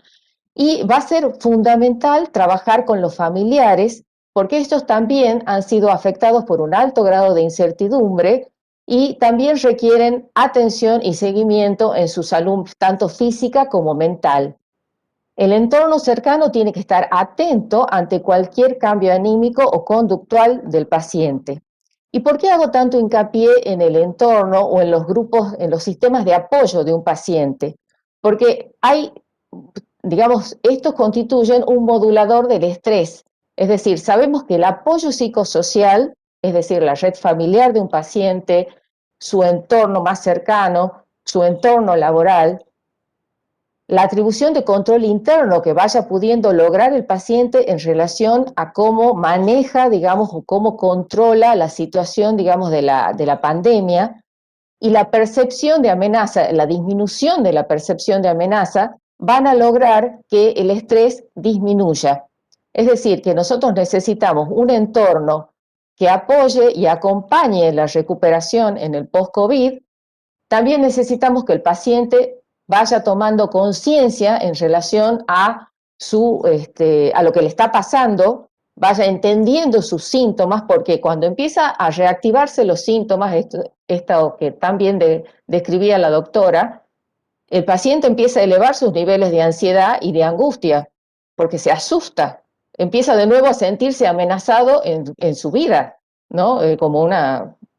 Y va a ser fundamental trabajar con los familiares, porque estos también han sido afectados por un alto grado de incertidumbre y también requieren atención y seguimiento en su salud, tanto física como mental. El entorno cercano tiene que estar atento ante cualquier cambio anímico o conductual del paciente. ¿Y por qué hago tanto hincapié en el entorno o en los grupos, en los sistemas de apoyo de un paciente? Porque hay, digamos, estos constituyen un modulador del estrés. Es decir, sabemos que el apoyo psicosocial, es decir, la red familiar de un paciente, su entorno más cercano, su entorno laboral, la atribución de control interno que vaya pudiendo lograr el paciente en relación a cómo maneja, digamos, o cómo controla la situación, digamos, de la pandemia, y la percepción de amenaza, la disminución de la percepción de amenaza, van a lograr que el estrés disminuya. Es decir, que nosotros necesitamos un entorno que apoye y acompañe la recuperación en el post-COVID. También necesitamos que el paciente vaya tomando conciencia en relación a lo que le está pasando, vaya entendiendo sus síntomas, porque cuando empieza a reactivarse los síntomas, esto que también describía la doctora, el paciente empieza a elevar sus niveles de ansiedad y de angustia, porque se asusta, empieza de nuevo a sentirse amenazado en su vida, ¿no?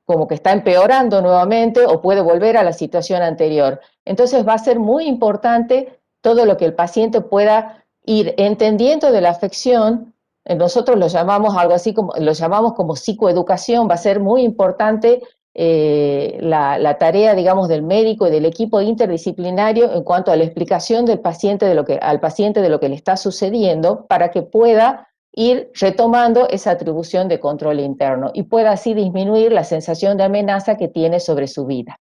Como que está empeorando nuevamente o puede volver a la situación anterior. Entonces va a ser muy importante todo lo que el paciente pueda ir entendiendo de la afección. Nosotros lo llamamos algo así lo llamamos como psicoeducación. Va a ser muy importante la tarea, digamos, del médico y del equipo interdisciplinario en cuanto a la explicación del paciente al paciente de lo que le está sucediendo, para que pueda ir retomando esa atribución de control interno y pueda así disminuir la sensación de amenaza que tiene sobre su vida.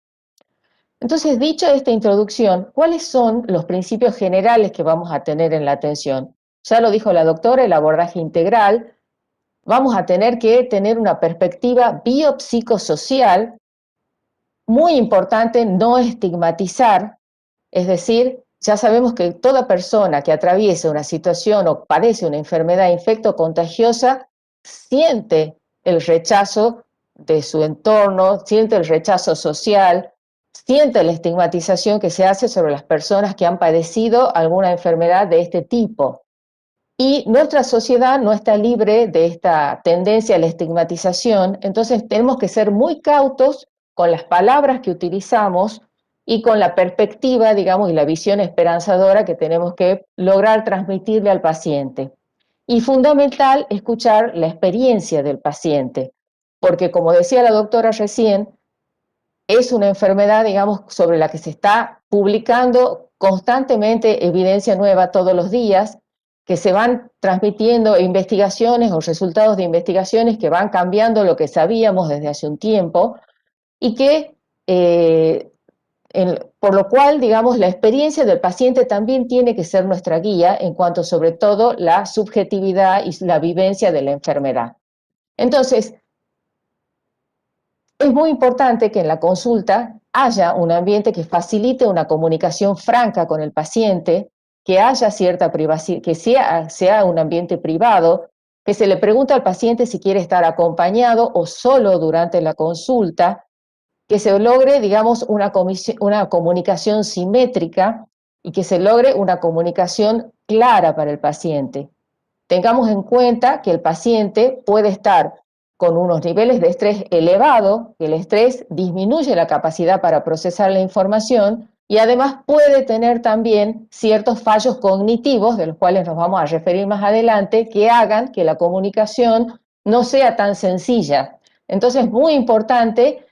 Entonces, dicha esta introducción, ¿cuáles son los principios generales que vamos a tener en la atención? Ya lo dijo la doctora, el abordaje integral. Vamos a tener que tener una perspectiva biopsicosocial. Muy importante no estigmatizar, es decir, ya sabemos que toda persona que atraviesa una situación o padece una enfermedad infectocontagiosa siente el rechazo de su entorno, siente el rechazo social, siente la estigmatización que se hace sobre las personas que han padecido alguna enfermedad de este tipo. Y nuestra sociedad no está libre de esta tendencia a la estigmatización, entonces tenemos que ser muy cautos con las palabras que utilizamos y con la perspectiva, digamos, y la visión esperanzadora que tenemos que lograr transmitirle al paciente. Y fundamental, escuchar la experiencia del paciente, porque como decía la doctora recién, es una enfermedad, digamos, sobre la que se está publicando constantemente evidencia nueva todos los días, que se van transmitiendo investigaciones o resultados de investigaciones que van cambiando lo que sabíamos desde hace un tiempo, y que, por lo cual, digamos, la experiencia del paciente también tiene que ser nuestra guía en cuanto sobre todo la subjetividad y la vivencia de la enfermedad. Entonces, es muy importante que en la consulta haya un ambiente que facilite una comunicación franca con el paciente, que haya cierta privacidad, que sea un ambiente privado, que se le pregunte al paciente si quiere estar acompañado o solo durante la consulta, que se logre, digamos, una comunicación simétrica, y que se logre una comunicación clara para el paciente. Tengamos en cuenta que el paciente puede estar con unos niveles de estrés elevados, que el estrés disminuye la capacidad para procesar la información y además puede tener también ciertos fallos cognitivos, de los cuales nos vamos a referir más adelante, que hagan que la comunicación no sea tan sencilla. Entonces es muy importante,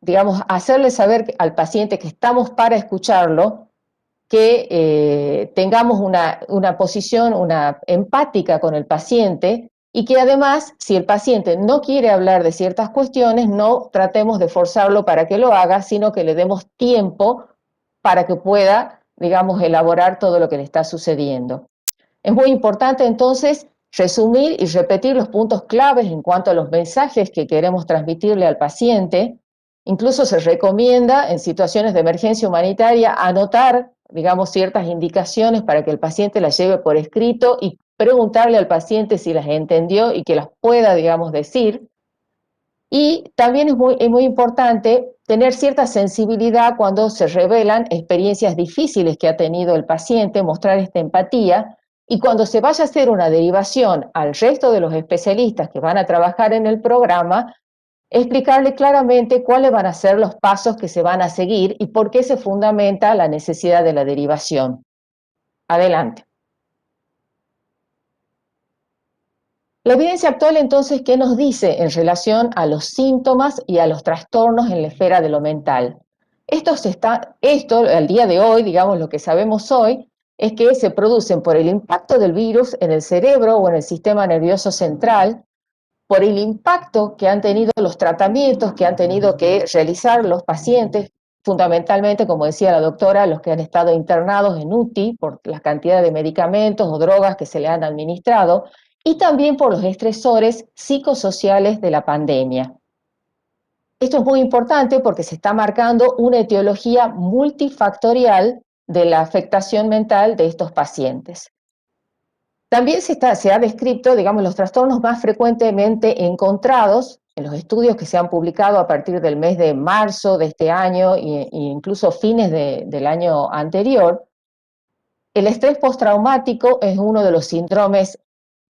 digamos, hacerle saber al paciente que estamos para escucharlo, que tengamos una posición empática con el paciente y que además, si el paciente no quiere hablar de ciertas cuestiones, no tratemos de forzarlo para que lo haga, sino que le demos tiempo para que pueda, digamos, elaborar todo lo que le está sucediendo. Es muy importante entonces resumir y repetir los puntos claves en cuanto a los mensajes que queremos transmitirle al paciente. Incluso se recomienda en situaciones de emergencia humanitaria anotar, digamos, ciertas indicaciones para que el paciente las lleve por escrito y preguntarle al paciente si las entendió y que las pueda, digamos, decir. Y también es muy importante tener cierta sensibilidad cuando se revelan experiencias difíciles que ha tenido el paciente, mostrar esta empatía, y cuando se vaya a hacer una derivación al resto de los especialistas que van a trabajar en el programa, explicarle claramente cuáles van a ser los pasos que se van a seguir y por qué se fundamenta la necesidad de la derivación. Adelante. La evidencia actual, entonces, ¿qué nos dice en relación a los síntomas y a los trastornos en la esfera de lo mental? Esto, al día de hoy, digamos, lo que sabemos hoy, es que se producen por el impacto del virus en el cerebro o en el sistema nervioso central, por el impacto que han tenido los tratamientos que han tenido que realizar los pacientes, fundamentalmente, como decía la doctora, los que han estado internados en UTI por la cantidad de medicamentos o drogas que se le han administrado, y también por los estresores psicosociales de la pandemia. Esto es muy importante porque se está marcando una etiología multifactorial de la afectación mental de estos pacientes. También se ha descrito, digamos, los trastornos más frecuentemente encontrados en los estudios que se han publicado a partir del mes de marzo de este año e incluso fines del año anterior. El estrés postraumático es uno de los síndromes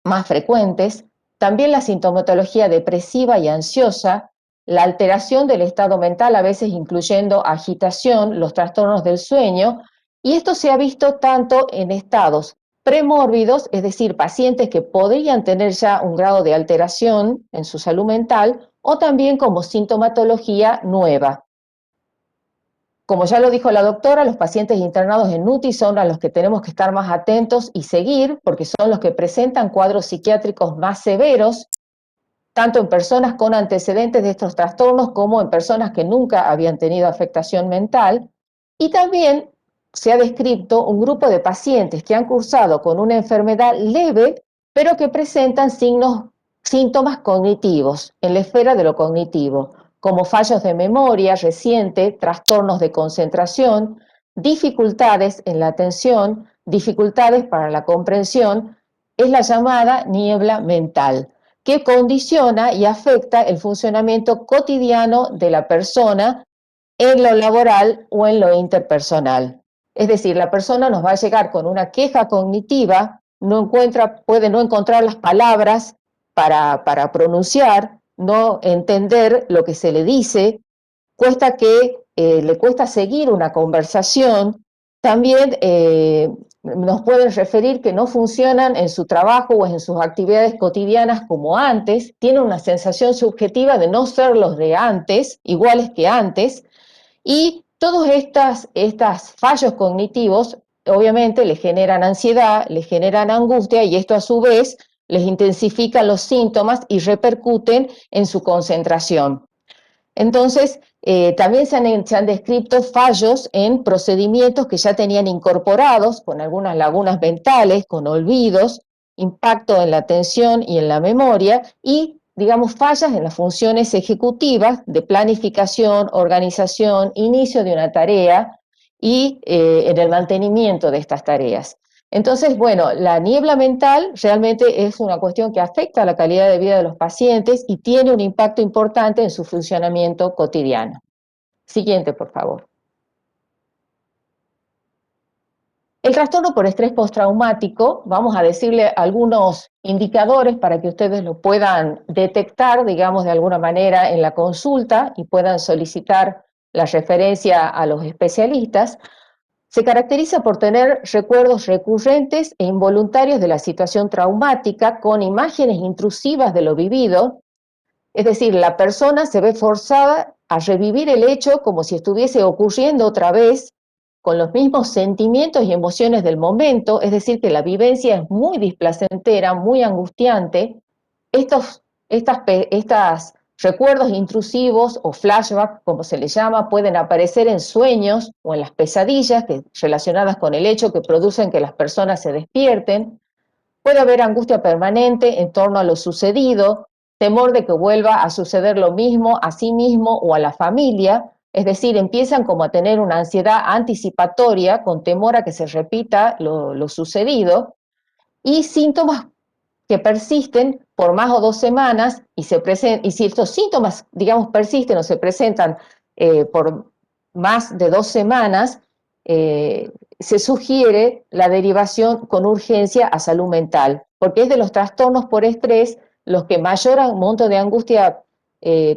más frecuentes, también la sintomatología depresiva y ansiosa, la alteración del estado mental, a veces incluyendo agitación, los trastornos del sueño, y esto se ha visto tanto en estados premórbidos, es decir, pacientes que podrían tener ya un grado de alteración en su salud mental, o también como sintomatología nueva. Como ya lo dijo la doctora, los pacientes internados en UTI son a los que tenemos que estar más atentos y seguir, porque son los que presentan cuadros psiquiátricos más severos, tanto en personas con antecedentes de estos trastornos como en personas que nunca habían tenido afectación mental. Y también se ha descrito un grupo de pacientes que han cursado con una enfermedad leve, pero que presentan síntomas cognitivos, en la esfera de lo cognitivo, como fallos de memoria reciente, trastornos de concentración, dificultades en la atención, dificultades para la comprensión, es la llamada niebla mental, que condiciona y afecta el funcionamiento cotidiano de la persona en lo laboral o en lo interpersonal. Es decir, la persona nos va a llegar con una queja cognitiva, puede no encontrar las palabras para pronunciar, no entender lo que se le dice, le cuesta seguir una conversación. También nos pueden referir que no funcionan en su trabajo o en sus actividades cotidianas como antes, tienen una sensación subjetiva de no ser los de antes, iguales que antes, y todos estos fallos cognitivos obviamente les generan ansiedad, les generan angustia y esto a su vez les intensifica los síntomas y repercuten en su concentración. Entonces, también se han descrito fallos en procedimientos que ya tenían incorporados, con algunas lagunas mentales, con olvidos, impacto en la atención y en la memoria, y, digamos, fallas en las funciones ejecutivas de planificación, organización, inicio de una tarea y en el mantenimiento de estas tareas. Entonces, bueno, la niebla mental realmente es una cuestión que afecta a la calidad de vida de los pacientes y tiene un impacto importante en su funcionamiento cotidiano. Siguiente, por favor. El trastorno por estrés postraumático, vamos a decirle algunos indicadores para que ustedes lo puedan detectar, digamos, de alguna manera en la consulta y puedan solicitar la referencia a los especialistas. Se caracteriza por tener recuerdos recurrentes e involuntarios de la situación traumática con imágenes intrusivas de lo vivido. Es decir, la persona se ve forzada a revivir el hecho como si estuviese ocurriendo otra vez, con los mismos sentimientos y emociones del momento, es decir, que la vivencia es muy displacentera, muy angustiante. Estos recuerdos intrusivos o flashbacks, como se les llama, pueden aparecer en sueños o en las pesadillas relacionadas con el hecho que producen que las personas se despierten. Puede haber angustia permanente en torno a lo sucedido, temor de que vuelva a suceder lo mismo a sí mismo o a la familia, es decir, empiezan como a tener una ansiedad anticipatoria con temor a que se repita lo sucedido, y síntomas que persisten por más o 2 semanas y si estos síntomas, digamos, persisten o se presentan por más de 2 semanas, se sugiere la derivación con urgencia a salud mental, porque es de los trastornos por estrés los que mayor monto de angustia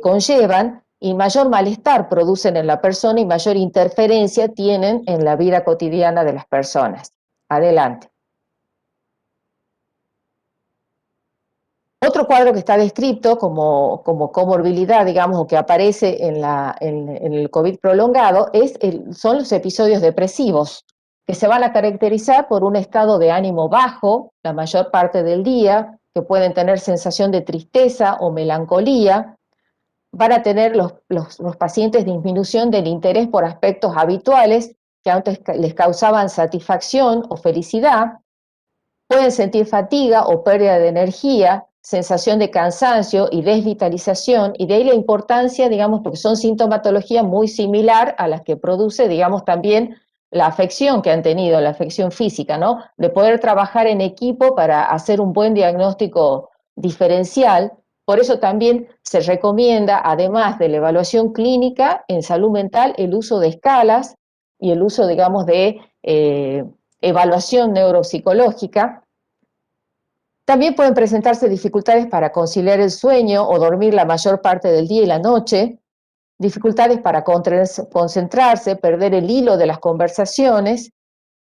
conllevan y mayor malestar producen en la persona y mayor interferencia tienen en la vida cotidiana de las personas. Adelante. Otro cuadro que está descrito como comorbilidad, digamos, o que aparece en el COVID prolongado, son los episodios depresivos, que se van a caracterizar por un estado de ánimo bajo la mayor parte del día, que pueden tener sensación de tristeza o melancolía. Van a tener los pacientes disminución del interés por aspectos habituales que antes les causaban satisfacción o felicidad. Pueden sentir fatiga o pérdida de energía, sensación de cansancio y desvitalización, y de ahí la importancia, digamos, porque son sintomatología muy similar a las que produce, digamos, también la afección que han tenido, la afección física, ¿no? De poder trabajar en equipo para hacer un buen diagnóstico diferencial. Por eso también se recomienda, además de la evaluación clínica en salud mental, el uso de escalas y el uso, digamos, de evaluación neuropsicológica. También pueden presentarse dificultades para conciliar el sueño o dormir la mayor parte del día y la noche, dificultades para concentrarse, perder el hilo de las conversaciones,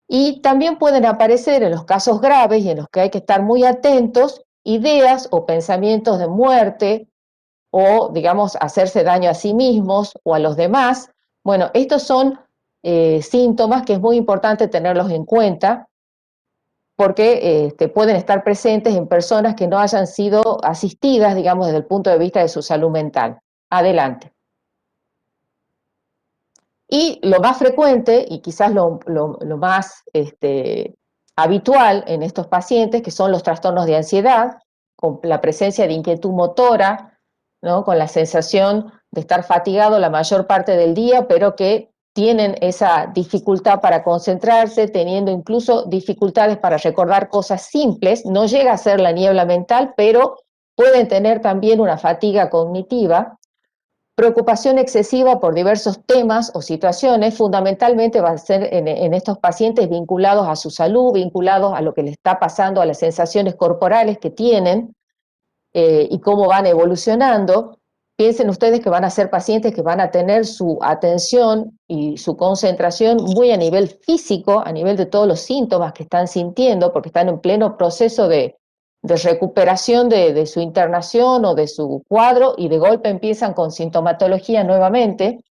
y también pueden aparecer en los casos graves y en los que hay que estar muy atentos, ideas o pensamientos de muerte o, digamos, hacerse daño a sí mismos o a los demás. Bueno, estos son síntomas que es muy importante tenerlos en cuenta, porque pueden estar presentes en personas que no hayan sido asistidas, digamos, desde el punto de vista de su salud mental. Adelante. Y lo más frecuente, y quizás lo más habitual en estos pacientes, que son los trastornos de ansiedad, con la presencia de inquietud motora, ¿no? Con la sensación de estar fatigado la mayor parte del día, pero que tienen esa dificultad para concentrarse, teniendo incluso dificultades para recordar cosas simples. No llega a ser la niebla mental, pero pueden tener también una fatiga cognitiva. Preocupación excesiva por diversos temas o situaciones, fundamentalmente va a ser en estos pacientes vinculados a su salud, vinculados a lo que les está pasando, a las sensaciones corporales que tienen y cómo van evolucionando. Piensen ustedes que van a ser pacientes que van a tener su atención y su concentración muy a nivel físico, a nivel de todos los síntomas que están sintiendo, porque están en pleno proceso de recuperación de su internación o de su cuadro, y de golpe empiezan con sintomatología nuevamente.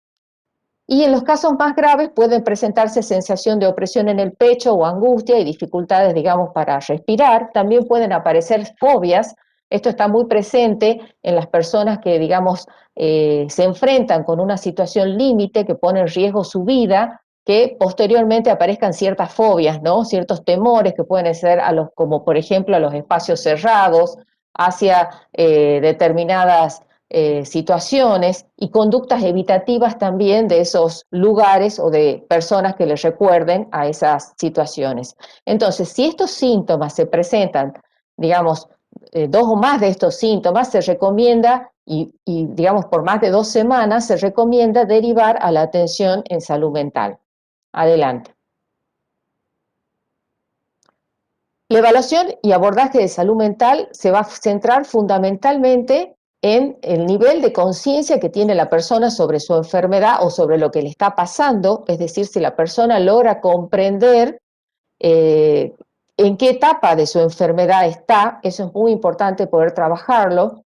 Y en los casos más graves pueden presentarse sensación de opresión en el pecho o angustia y dificultades, digamos, para respirar. También pueden aparecer fobias. Esto está muy presente en las personas que, digamos, se enfrentan con una situación límite que pone en riesgo su vida, que posteriormente aparezcan ciertas fobias, ¿no? Ciertos temores que pueden ser como por ejemplo a los espacios cerrados, hacia determinadas situaciones y conductas evitativas también de esos lugares o de personas que les recuerden a esas situaciones. Entonces, si estos síntomas se presentan, digamos, 2 o más de estos síntomas, se recomienda, digamos por más de 2 semanas, se recomienda derivar a la atención en salud mental. Adelante. La evaluación y abordaje de salud mental se va a centrar fundamentalmente en el nivel de conciencia que tiene la persona sobre su enfermedad o sobre lo que le está pasando, es decir, si la persona logra comprender en qué etapa de su enfermedad está, eso es muy importante poder trabajarlo,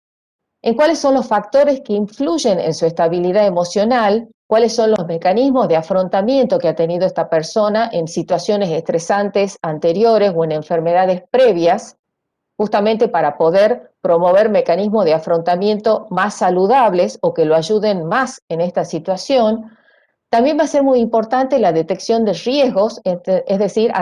en cuáles son los factores que influyen en su estabilidad emocional, cuáles son los mecanismos de afrontamiento que ha tenido esta persona en situaciones estresantes anteriores o en enfermedades previas, justamente para poder promover mecanismos de afrontamiento más saludables o que lo ayuden más en esta situación. También va a ser muy importante la detección de riesgos, es decir,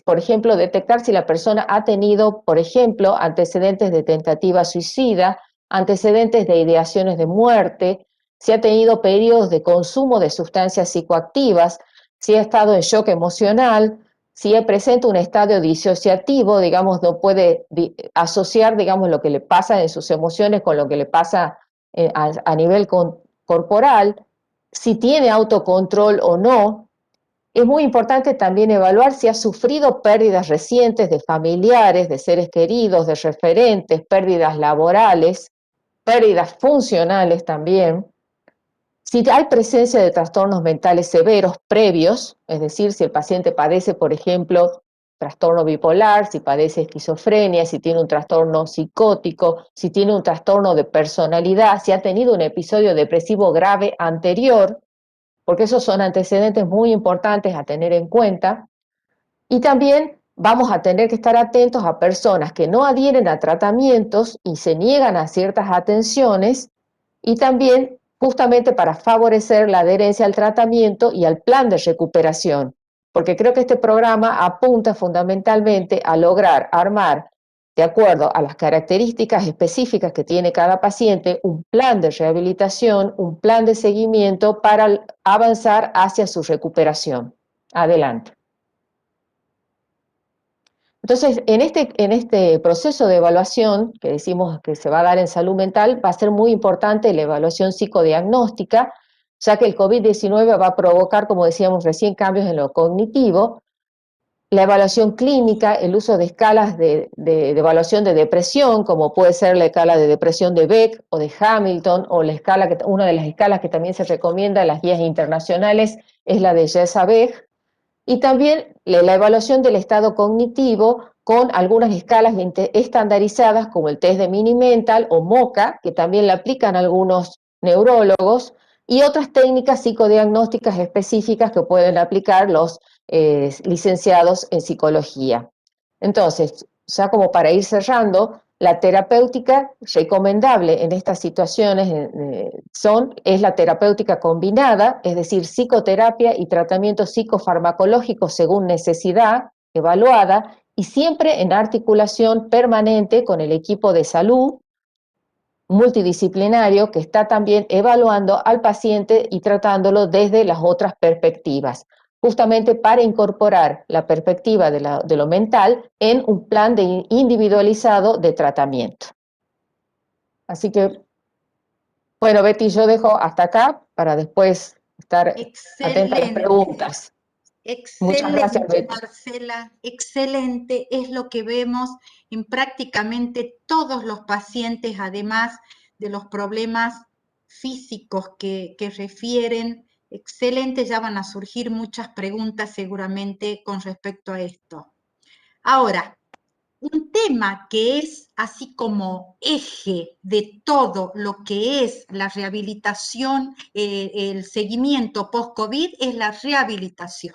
por ejemplo, detectar si la persona ha tenido, por ejemplo, antecedentes de tentativa suicida, antecedentes de ideaciones de muerte, si ha tenido periodos de consumo de sustancias psicoactivas, si ha estado en shock emocional, si presenta un estado disociativo, digamos, no puede asociar, digamos, lo que le pasa en sus emociones con lo que le pasa a nivel corporal, si tiene autocontrol o no. Es muy importante también evaluar si ha sufrido pérdidas recientes de familiares, de seres queridos, de referentes, pérdidas laborales, pérdidas funcionales también. Si hay presencia de trastornos mentales severos previos, es decir, si el paciente padece, por ejemplo, trastorno bipolar, si padece esquizofrenia, si tiene un trastorno psicótico, si tiene un trastorno de personalidad, si ha tenido un episodio depresivo grave anterior, porque esos son antecedentes muy importantes a tener en cuenta. Y también vamos a tener que estar atentos a personas que no adhieren a tratamientos y se niegan a ciertas atenciones, y también justamente para favorecer la adherencia al tratamiento y al plan de recuperación, porque creo que este programa apunta fundamentalmente a lograr armar, de acuerdo a las características específicas que tiene cada paciente, un plan de rehabilitación, un plan de seguimiento para avanzar hacia su recuperación. Adelante. Entonces, en este proceso de evaluación que decimos que se va a dar en salud mental, va a ser muy importante la evaluación psicodiagnóstica, ya que el COVID-19 va a provocar, como decíamos recién, cambios en lo cognitivo. La evaluación clínica, el uso de escalas de evaluación de depresión, como puede ser la escala de depresión de Beck o de Hamilton, o la escala una de las escalas que también se recomienda en las guías internacionales es la de Jessa-Beck. Y también la evaluación del estado cognitivo con algunas escalas estandarizadas como el test de Mini-Mental o MoCA, que también la aplican algunos neurólogos, y otras técnicas psicodiagnósticas específicas que pueden aplicar los licenciados en psicología. Entonces, ya como para ir cerrando, la terapéutica recomendable en estas situaciones es la terapéutica combinada, es decir, psicoterapia y tratamiento psicofarmacológico según necesidad, evaluada, y siempre en articulación permanente con el equipo de salud multidisciplinario que está también evaluando al paciente y tratándolo desde las otras perspectivas, justamente para incorporar la perspectiva de lo mental en un plan individualizado de tratamiento. Así que, bueno, Betty, yo dejo hasta acá para después estar atenta a las preguntas. Muchas gracias, Excelente, Betty. Marcela, excelente. Es lo que vemos en prácticamente todos los pacientes, además de los problemas físicos que refieren. Excelente, ya van a surgir muchas preguntas seguramente con respecto a esto. Ahora, un tema que es así como eje de todo lo que es la rehabilitación, el seguimiento post-COVID es la rehabilitación.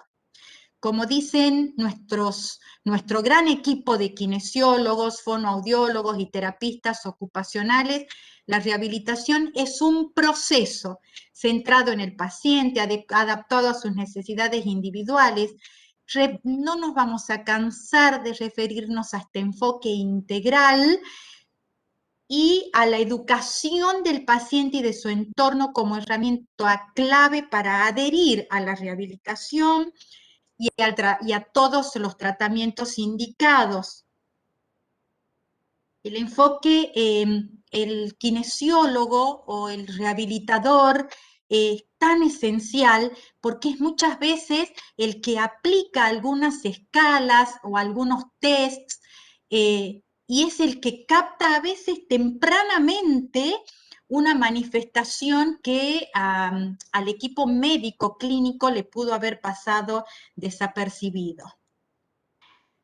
Como dicen nuestro gran equipo de kinesiólogos, fonoaudiólogos y terapistas ocupacionales, la rehabilitación es un proceso centrado en el paciente, adaptado a sus necesidades individuales. No nos vamos a cansar de referirnos a este enfoque integral y a la educación del paciente y de su entorno como herramienta clave para adherir a la rehabilitación y a todos los tratamientos indicados. El enfoque, el kinesiólogo o el rehabilitador tan esencial porque es muchas veces el que aplica algunas escalas o algunos tests y es el que capta a veces tempranamente una manifestación que al equipo médico clínico le pudo haber pasado desapercibido.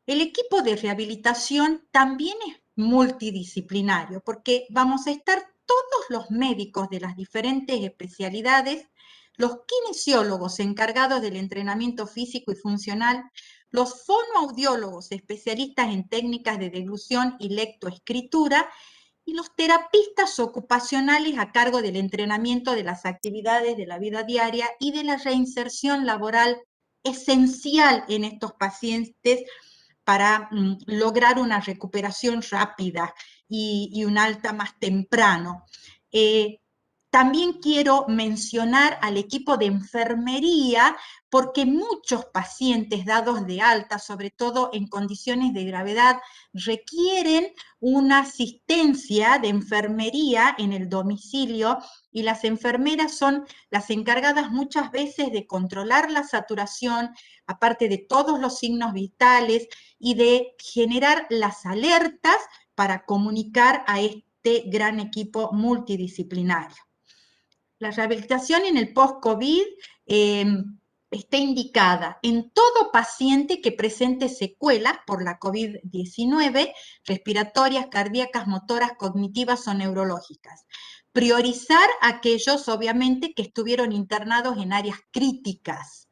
El equipo de rehabilitación también es multidisciplinario porque vamos a estar todos los médicos de las diferentes especialidades, los kinesiólogos encargados del entrenamiento físico y funcional, los fonoaudiólogos especialistas en técnicas de deglución y lectoescritura y los terapistas ocupacionales a cargo del entrenamiento de las actividades de la vida diaria y de la reinserción laboral esencial en estos pacientes para lograr una recuperación rápida y un alta más temprano. También quiero mencionar al equipo de enfermería, porque muchos pacientes dados de alta, sobre todo en condiciones de gravedad, requieren una asistencia de enfermería en el domicilio y las enfermeras son las encargadas muchas veces de controlar la saturación, aparte de todos los signos vitales y de generar las alertas para comunicar a este gran equipo multidisciplinario. La rehabilitación en el post-COVID está indicada en todo paciente que presente secuelas por la COVID-19, respiratorias, cardíacas, motoras, cognitivas o neurológicas. Priorizar a aquellos, obviamente, que estuvieron internados en áreas críticas.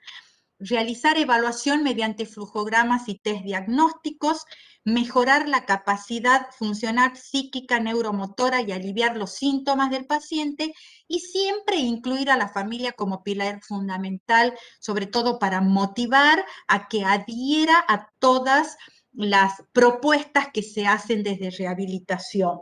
Realizar evaluación mediante flujogramas y test diagnósticos, mejorar la capacidad funcional psíquica, neuromotora y aliviar los síntomas del paciente y siempre incluir a la familia como pilar fundamental, sobre todo para motivar a que adhiera a todas las propuestas que se hacen desde rehabilitación.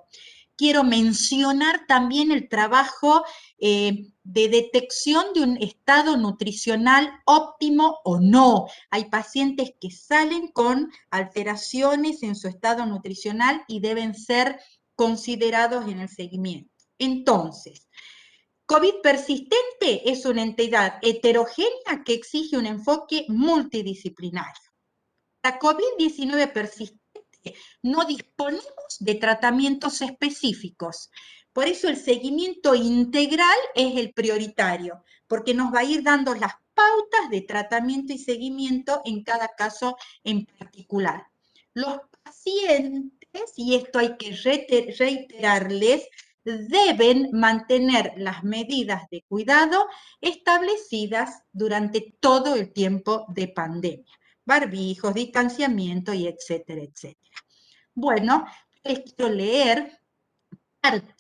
Quiero mencionar también el trabajo de detección de un estado nutricional óptimo o no. Hay pacientes que salen con alteraciones en su estado nutricional y deben ser considerados en el seguimiento. Entonces, COVID persistente es una entidad heterogénea que exige un enfoque multidisciplinario. La COVID-19 persistente no disponemos de tratamientos específicos. Por eso el seguimiento integral es el prioritario, porque nos va a ir dando las pautas de tratamiento y seguimiento en cada caso en particular. Los pacientes, y esto hay que reiterarles, deben mantener las medidas de cuidado establecidas durante todo el tiempo de pandemia. Barbijos, distanciamiento y etcétera, etcétera. Bueno, les quiero leer parte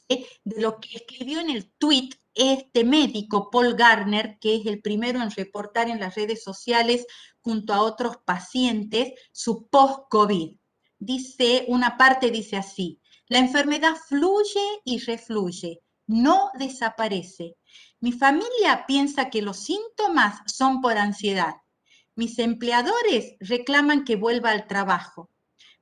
de lo que escribió en el tweet este médico, Paul Garner, que es el primero en reportar en las redes sociales junto a otros pacientes su post-COVID. Dice, una parte dice así: la enfermedad fluye y refluye, no desaparece. Mi familia piensa que los síntomas son por ansiedad. Mis empleadores reclaman que vuelva al trabajo.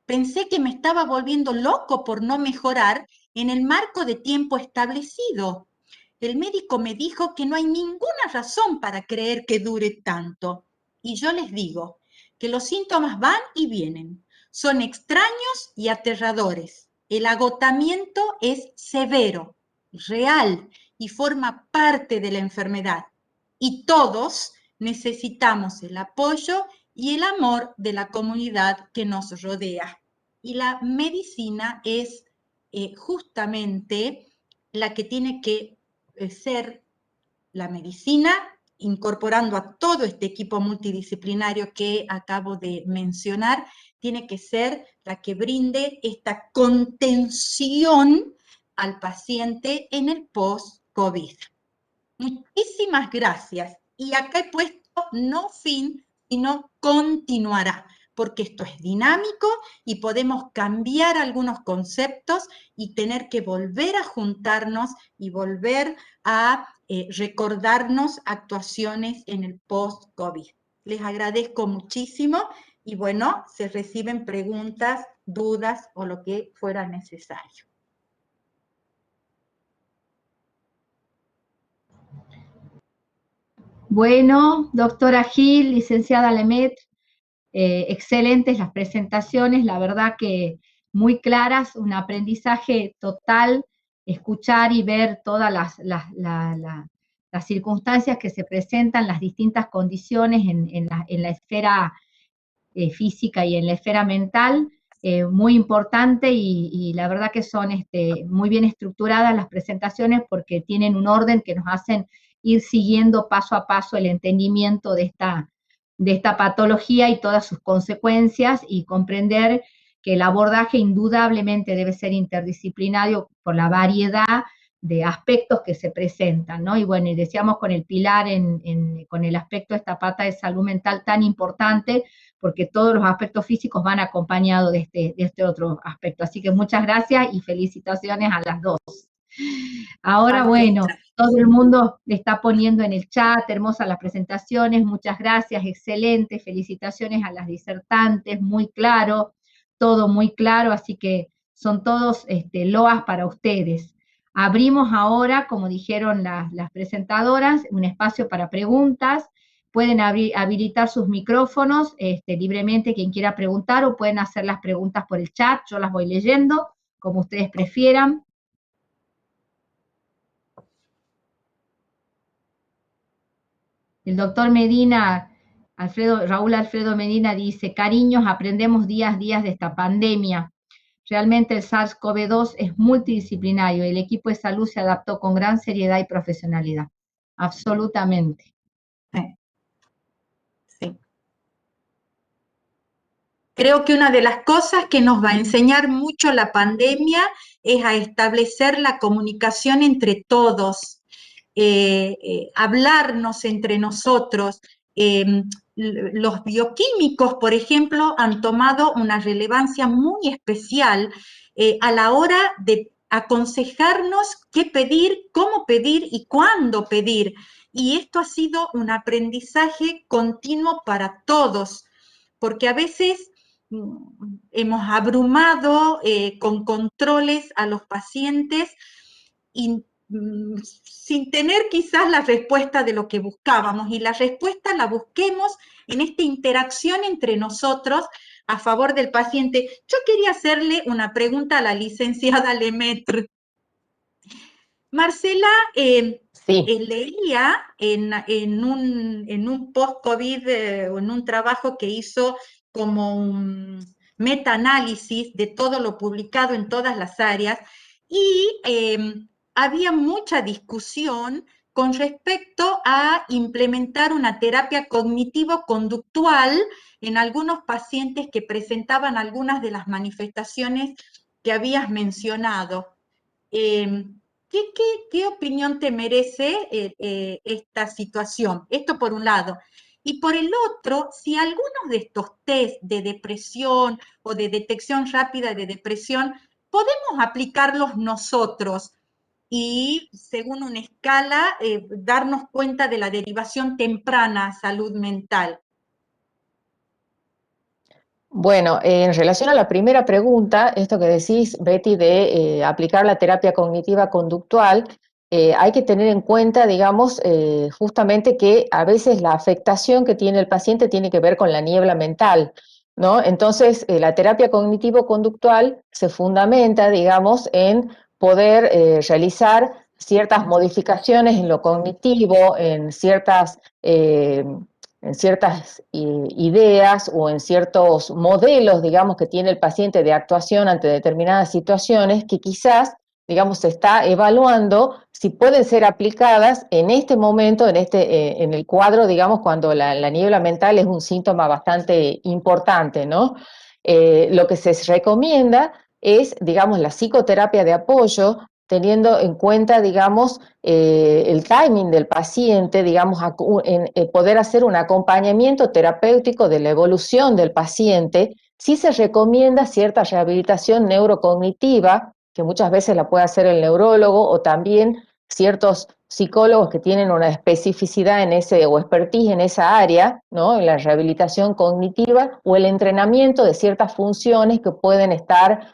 Pensé que me estaba volviendo loco por no mejorar en el marco de tiempo establecido. El médico me dijo que no hay ninguna razón para creer que dure tanto. Y yo les digo que los síntomas van y vienen. Son extraños y aterradores. El agotamiento es severo, real y forma parte de la enfermedad. Y todos necesitamos el apoyo y el amor de la comunidad que nos rodea. Y la medicina es justamente la que tiene que ser la medicina, incorporando a todo este equipo multidisciplinario que acabo de mencionar, tiene que ser la que brinde esta contención al paciente en el post-COVID. Muchísimas gracias. Y acá he puesto no fin, sino continuará, porque esto es dinámico y podemos cambiar algunos conceptos y tener que volver a juntarnos y volver a recordarnos actuaciones en el post-COVID. Les agradezco muchísimo y bueno, se reciben preguntas, dudas o lo que fuera necesario. Bueno, doctora Gil, licenciada Lemet, excelentes las presentaciones, la verdad que muy claras, un aprendizaje total, escuchar y ver todas las circunstancias que se presentan, las distintas condiciones en la esfera física y en la esfera mental, muy importante y la verdad que son muy bien estructuradas las presentaciones porque tienen un orden que nos hacen ir siguiendo paso a paso el entendimiento de esta patología y todas sus consecuencias y comprender que el abordaje indudablemente debe ser interdisciplinario por la variedad de aspectos que se presentan, ¿no? Y bueno, y decíamos con el pilar, con el aspecto de esta pata de salud mental tan importante, porque todos los aspectos físicos van acompañados de este otro aspecto. Así que muchas gracias y felicitaciones a las dos. Ahora, bueno, todo el mundo le está poniendo en el chat, hermosas las presentaciones, muchas gracias, excelente, felicitaciones a las disertantes, muy claro, todo muy claro, así que son todos loas para ustedes. Abrimos ahora, como dijeron las presentadoras, un espacio para preguntas. Pueden habilitar sus micrófonos libremente quien quiera preguntar o pueden hacer las preguntas por el chat, yo las voy leyendo, como ustedes prefieran. El doctor Medina, Raúl Alfredo Medina dice, cariños, aprendemos días de esta pandemia. Realmente el SARS-CoV-2 es multidisciplinario y el equipo de salud se adaptó con gran seriedad y profesionalidad. Absolutamente. Sí. Creo que una de las cosas que nos va a enseñar mucho la pandemia es a establecer la comunicación entre todos, hablarnos entre nosotros. Los bioquímicos, por ejemplo, han tomado una relevancia muy especial a la hora de aconsejarnos qué pedir, cómo pedir y cuándo pedir. Y esto ha sido un aprendizaje continuo para todos, porque a veces hemos abrumado con controles a los pacientes y sin tener quizás la respuesta de lo que buscábamos, y la respuesta la busquemos en esta interacción entre nosotros a favor del paciente. Yo quería hacerle una pregunta a la licenciada Lemaitre. Marcela, Sí. leía en un post-COVID, en un trabajo que hizo como un meta-análisis de todo lo publicado en todas las áreas, y había mucha discusión con respecto a implementar una terapia cognitivo-conductual en algunos pacientes que presentaban algunas de las manifestaciones que habías mencionado. ¿Qué opinión te merece esta situación? Esto por un lado. Y por el otro, si algunos de estos test de depresión o de detección rápida de depresión podemos aplicarlos nosotros y, según una escala, darnos cuenta de la derivación temprana a salud mental. Bueno, en relación a la primera pregunta, esto que decís, Betty, de aplicar la terapia cognitiva conductual, hay que tener en cuenta, digamos, justamente que a veces la afectación que tiene el paciente tiene que ver con la niebla mental, ¿no? Entonces, la terapia cognitivo-conductual se fundamenta, digamos, en poder realizar ciertas modificaciones en lo cognitivo, en ciertas ideas o en ciertos modelos, digamos, que tiene el paciente de actuación ante determinadas situaciones que quizás, digamos, se está evaluando si pueden ser aplicadas en este momento, en el cuadro, digamos, cuando la niebla mental es un síntoma bastante importante, ¿no? Lo que se recomienda es, digamos, la psicoterapia de apoyo, teniendo en cuenta, digamos, el timing del paciente, digamos, poder hacer un acompañamiento terapéutico de la evolución del paciente. Sí se recomienda cierta rehabilitación neurocognitiva, que muchas veces la puede hacer el neurólogo, o también ciertos psicólogos que tienen una especificidad en o expertise en esa área, ¿no? En la rehabilitación cognitiva o el entrenamiento de ciertas funciones que pueden estar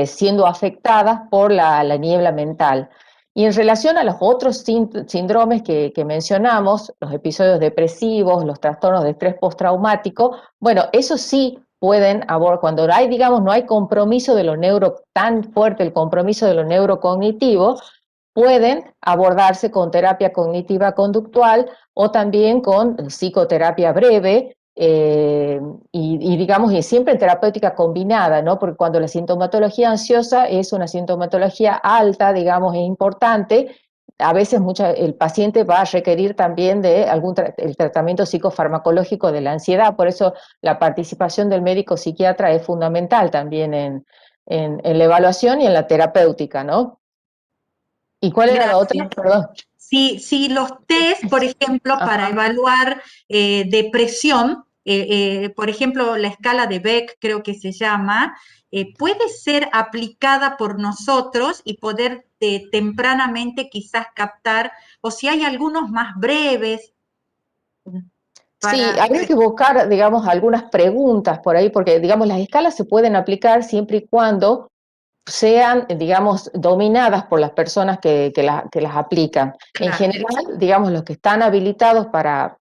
siendo afectadas por la niebla mental. Y en relación a los otros síndromes que mencionamos, los episodios depresivos, los trastornos de estrés postraumático, bueno, eso sí pueden abordar, cuando hay, digamos, no hay compromiso de lo tan fuerte el compromiso de lo neurocognitivo, pueden abordarse con terapia cognitiva conductual o también con psicoterapia breve, y digamos, y siempre en terapéutica combinada, ¿no? Porque cuando la sintomatología ansiosa es una sintomatología alta, digamos, es importante, a veces el paciente va a requerir también de el tratamiento psicofarmacológico de la ansiedad, por eso la participación del médico psiquiatra es fundamental también en la evaluación y en la terapéutica, ¿no? ¿Y cuál era la otra? Perdón. Sí, los test, por ejemplo, para evaluar depresión, por ejemplo, la escala de Beck, creo que se llama, puede ser aplicada por nosotros y poder tempranamente quizás captar, o si hay algunos más breves. Sí, habría que buscar, digamos, algunas preguntas por ahí, porque, digamos, las escalas se pueden aplicar siempre y cuando sean, digamos, dominadas por las personas que las aplican. Claro. En general, digamos, los que están habilitados para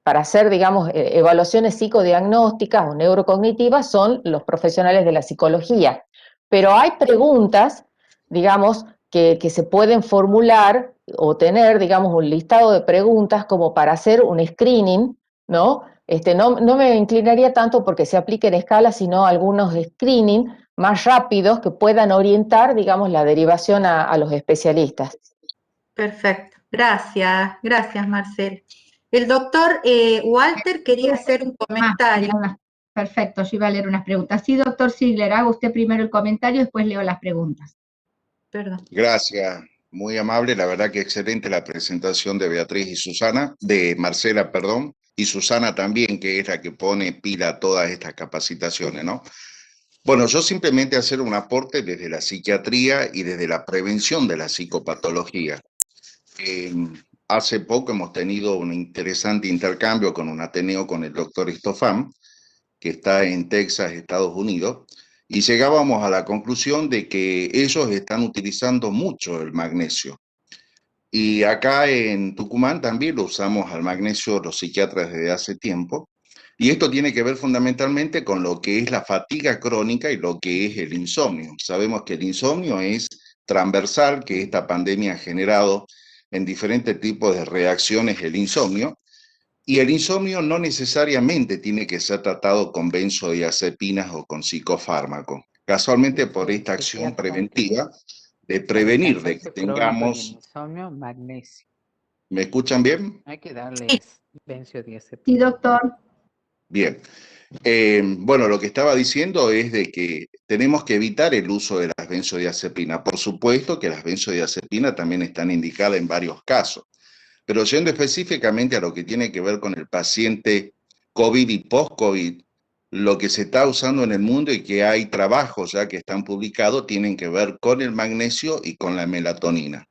hacer, digamos, evaluaciones psicodiagnósticas o neurocognitivas son los profesionales de la psicología. Pero hay preguntas, digamos, que se pueden formular o tener, digamos, un listado de preguntas como para hacer un screening, ¿no? No me inclinaría tanto porque se apliquen escalas, sino algunos screening más rápidos que puedan orientar, digamos, la derivación a los especialistas. Perfecto, gracias Marcel. El doctor Walter quería hacer un comentario. Perfecto, yo iba a leer unas preguntas. Sí, doctor Ziegler, haga usted primero el comentario, después leo las preguntas. Perdón. Gracias, muy amable, la verdad que excelente la presentación de Beatriz y Susana, de Marcela, perdón, y Susana también, que es la que pone pila a todas estas capacitaciones, ¿no? Bueno, yo simplemente hacer un aporte desde la psiquiatría y desde la prevención de la psicopatología. Hace poco hemos tenido un interesante intercambio con un ateneo con el doctor Istofán, que está en Texas, Estados Unidos, y llegábamos a la conclusión de que ellos están utilizando mucho el magnesio. Y acá en Tucumán también lo usamos al magnesio los psiquiatras desde hace tiempo. Y esto tiene que ver fundamentalmente con lo que es la fatiga crónica y lo que es el insomnio. Sabemos que el insomnio es transversal, que esta pandemia ha generado en diferentes tipos de reacciones el insomnio. Y el insomnio no necesariamente tiene que ser tratado con benzodiazepinas o con psicofármaco. Casualmente por esta acción preventiva de prevenir de que tengamos... Insomnio, magnesio. ¿Me escuchan bien? Hay que darles benzodiazepinas. Sí, doctor. Bien. Bueno, lo que estaba diciendo es de que tenemos que evitar el uso de las benzodiazepinas. Por supuesto que las benzodiazepinas también están indicadas en varios casos. Pero yendo específicamente a lo que tiene que ver con el paciente COVID y post-COVID, lo que se está usando en el mundo y que hay trabajos ya que están publicados tienen que ver con el magnesio y con la melatonina.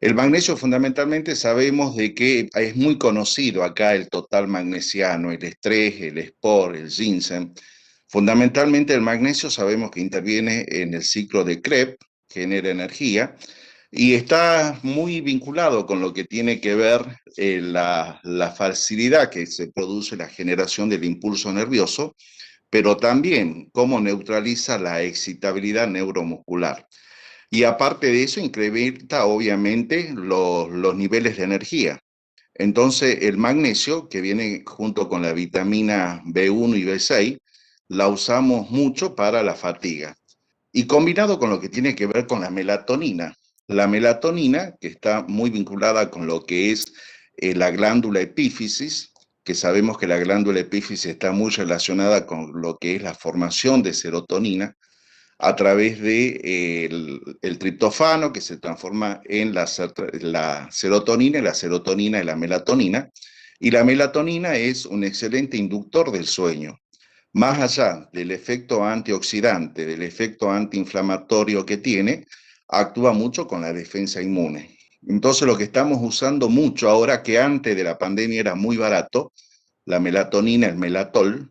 El magnesio fundamentalmente sabemos de que es muy conocido acá el total magnesiano, el estrés, el sport, el ginseng. Fundamentalmente el magnesio sabemos que interviene en el ciclo de Krebs, genera energía, y está muy vinculado con lo que tiene que ver la facilidad que se produce la generación del impulso nervioso, pero también cómo neutraliza la excitabilidad neuromuscular. Y aparte de eso, incrementa obviamente los niveles de energía. Entonces, el magnesio, que viene junto con la vitamina B1 y B6, la usamos mucho para la fatiga. Y combinado con lo que tiene que ver con la melatonina, que está muy vinculada con lo que es la glándula epífisis, que sabemos que la glándula epífisis está muy relacionada con lo que es la formación de serotonina, a través de el triptofano, que se transforma en la serotonina, y la serotonina en la melatonina, y la melatonina es un excelente inductor del sueño. Más allá del efecto antioxidante, del efecto antiinflamatorio que tiene, actúa mucho con la defensa inmune. Entonces lo que estamos usando mucho ahora, que antes de la pandemia era muy barato, la melatonina, el melatol,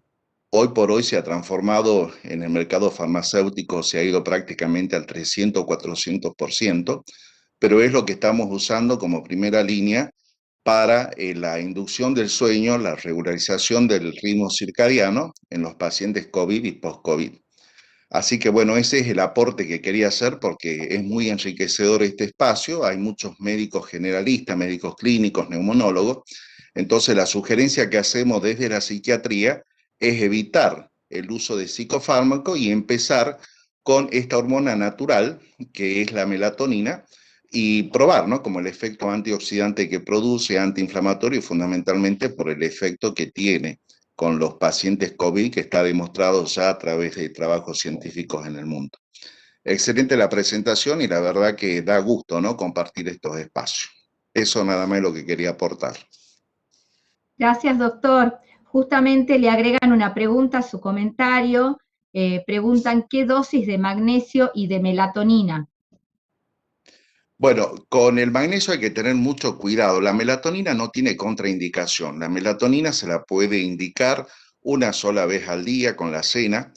hoy por hoy se ha transformado en el mercado farmacéutico, se ha ido prácticamente al 300 o 400%, pero es lo que estamos usando como primera línea para la inducción del sueño, la regularización del ritmo circadiano en los pacientes COVID y post-COVID. Así que bueno, ese es el aporte que quería hacer porque es muy enriquecedor este espacio. Hay muchos médicos generalistas, médicos clínicos, neumonólogos. Entonces la sugerencia que hacemos desde la psiquiatría es evitar el uso de psicofármacos y empezar con esta hormona natural, que es la melatonina, y probar, ¿no? Como el efecto antioxidante que produce, antiinflamatorio, fundamentalmente por el efecto que tiene con los pacientes COVID, que está demostrado ya a través de trabajos científicos en el mundo. Excelente la presentación y la verdad que da gusto, ¿no? Compartir estos espacios. Eso nada más es lo que quería aportar. Gracias, doctor. Justamente le agregan una pregunta a su comentario. Preguntan qué dosis de magnesio y de melatonina. Bueno, con el magnesio hay que tener mucho cuidado. La melatonina no tiene contraindicación. La melatonina se la puede indicar una sola vez al día con la cena.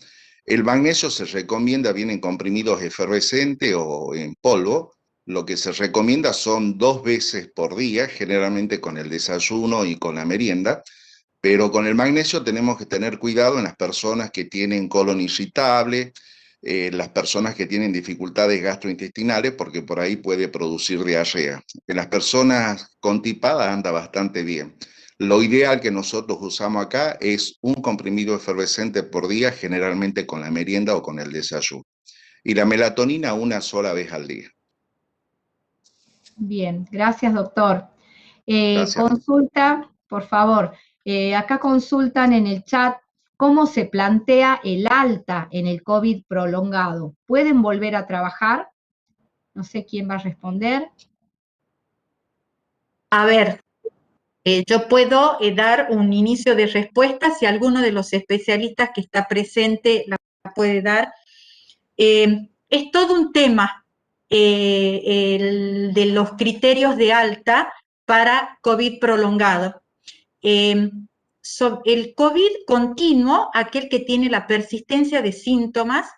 El magnesio se recomienda bien en comprimidos efervescentes o en polvo. Lo que se recomienda son 2 veces por día, generalmente con el desayuno y con la merienda. Pero con el magnesio tenemos que tener cuidado en las personas que tienen colon irritable, las personas que tienen dificultades gastrointestinales, porque por ahí puede producir diarrea. En las personas constipadas anda bastante bien. Lo ideal que nosotros usamos acá es un comprimido efervescente por día, generalmente con la merienda o con el desayuno. Y la melatonina una sola vez al día. Bien, gracias, doctor. Gracias. Consulta, por favor. Acá consultan en el chat cómo se plantea el alta en el COVID prolongado. ¿Pueden volver a trabajar? No sé quién va a responder. A ver, yo puedo dar un inicio de respuesta si alguno de los especialistas que está presente la puede dar. Es todo un tema el de los criterios de alta para COVID prolongado. El COVID continuo, aquel que tiene la persistencia de síntomas,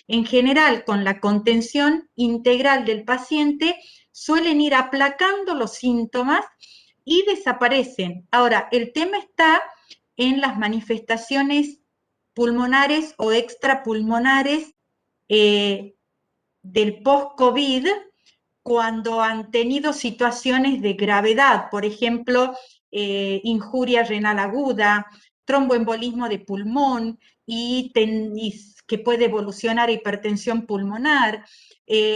en general con la contención integral del paciente, suelen ir aplacando los síntomas y desaparecen. Ahora, el tema está en las manifestaciones pulmonares o extrapulmonares del post-COVID, cuando han tenido situaciones de gravedad, por ejemplo, injuria renal aguda, tromboembolismo de pulmón y que puede evolucionar a hipertensión pulmonar,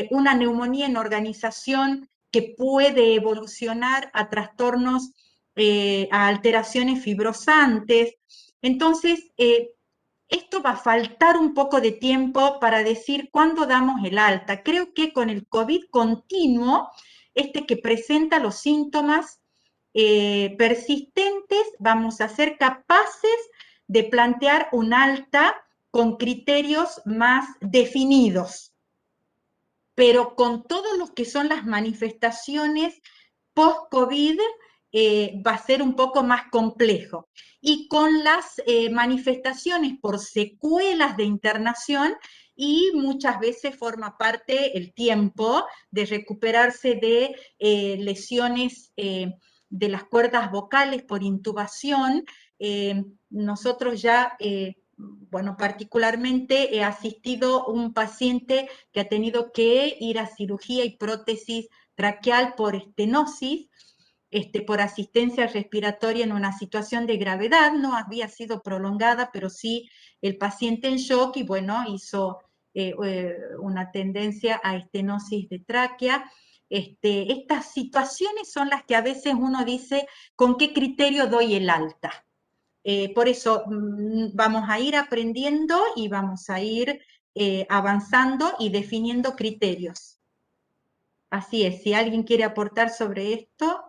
una neumonía en organización que puede evolucionar a trastornos, a alteraciones fibrosantes. Entonces, esto va a faltar un poco de tiempo para decir cuándo damos el alta. Creo que con el COVID continuo, que presenta los síntomas persistentes, vamos a ser capaces de plantear un alta con criterios más definidos. Pero con todo lo que son las manifestaciones post-COVID, va a ser un poco más complejo. Y con las manifestaciones por secuelas de internación, y muchas veces forma parte el tiempo de recuperarse de lesiones de las cuerdas vocales por intubación. Nosotros ya, bueno, particularmente he asistido a un paciente que ha tenido que ir a cirugía y prótesis traqueal por estenosis, por asistencia respiratoria en una situación de gravedad. No había sido prolongada, pero sí el paciente en shock y bueno, hizo una tendencia a estenosis de tráquea. Estas situaciones son las que a veces uno dice, ¿con qué criterio doy el alta? Por eso vamos a ir aprendiendo y vamos a ir avanzando y definiendo criterios. Así es, si alguien quiere aportar sobre esto.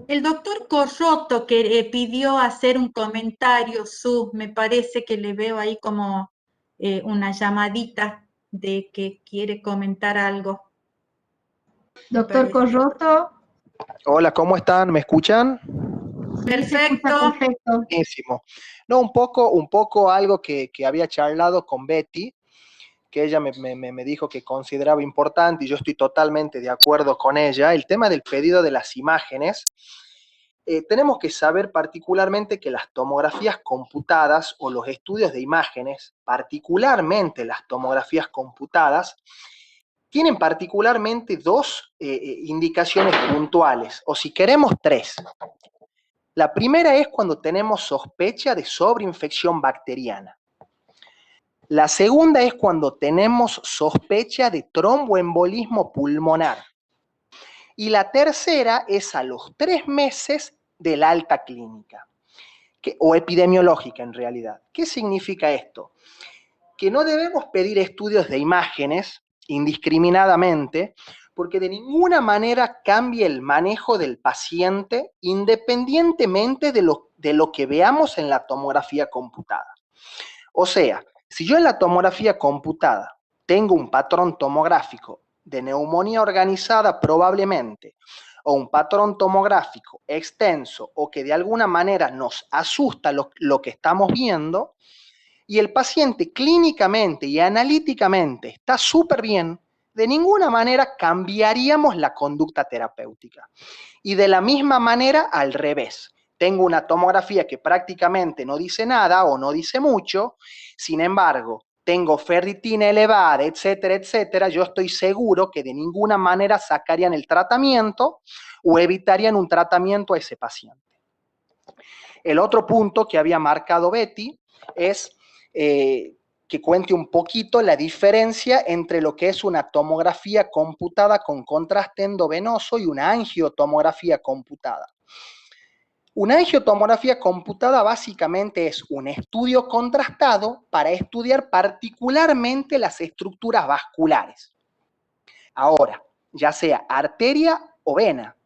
El doctor Corroto que pidió hacer un comentario, me parece que le veo ahí como una llamadita de que quiere comentar algo. Doctor Corroto. Hola, ¿cómo están? ¿Me escuchan? Perfecto. Perfecto. Buenísimo. No, un poco algo que había charlado con Betty, que ella me dijo que consideraba importante, y yo estoy totalmente de acuerdo con ella, el tema del pedido de las imágenes. Tenemos que saber particularmente que las tomografías computadas o los estudios de imágenes, particularmente las tomografías computadas, tienen particularmente dos indicaciones puntuales, o si queremos tres. La primera es cuando tenemos sospecha de sobreinfección bacteriana. La segunda es cuando tenemos sospecha de tromboembolismo pulmonar. Y la tercera es a los 3 meses del alta clínica, o epidemiológica en realidad. ¿Qué significa esto? Que no debemos pedir estudios de imágenes indiscriminadamente, porque de ninguna manera cambia el manejo del paciente independientemente de lo que veamos en la tomografía computada. O sea, si yo en la tomografía computada tengo un patrón tomográfico de neumonía organizada probablemente, o un patrón tomográfico extenso o que de alguna manera nos asusta lo que estamos viendo, y el paciente clínicamente y analíticamente está súper bien, de ninguna manera cambiaríamos la conducta terapéutica. Y de la misma manera, al revés. Tengo una tomografía que prácticamente no dice nada o no dice mucho, sin embargo, tengo ferritina elevada, etcétera, etcétera, yo estoy seguro que de ninguna manera sacarían el tratamiento o evitarían un tratamiento a ese paciente. El otro punto que había marcado Betty es que cuente un poquito la diferencia entre lo que es una tomografía computada con contraste endovenoso y una angiotomografía computada. Una angiotomografía computada básicamente es un estudio contrastado para estudiar particularmente las estructuras vasculares. Ahora, ya sea arteria o vena,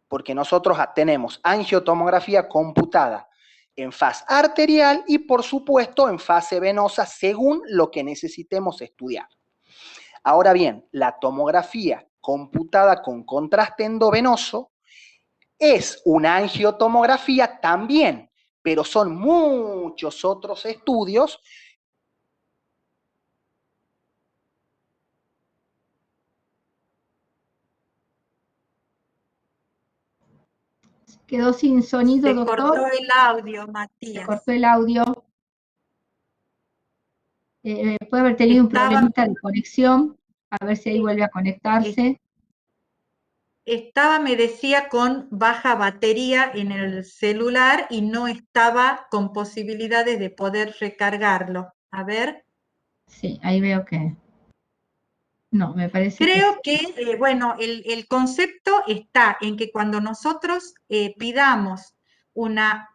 porque nosotros tenemos angiotomografía computada en fase arterial y, por supuesto, en fase venosa, según lo que necesitemos estudiar. Ahora bien, la tomografía computada con contraste endovenoso es una angiotomografía también, pero son muchos otros estudios. Quedó sin sonido, Se doctor. cortó el audio, Se Matías. cortó el audio. Puede haber tenido un problemita de conexión. A ver si ahí vuelve a conectarse. Me decía, con baja batería en el celular y no estaba con posibilidades de poder recargarlo. A ver. Sí, ahí veo que... No, me parece Creo que, bueno, el concepto está en que cuando nosotros pidamos una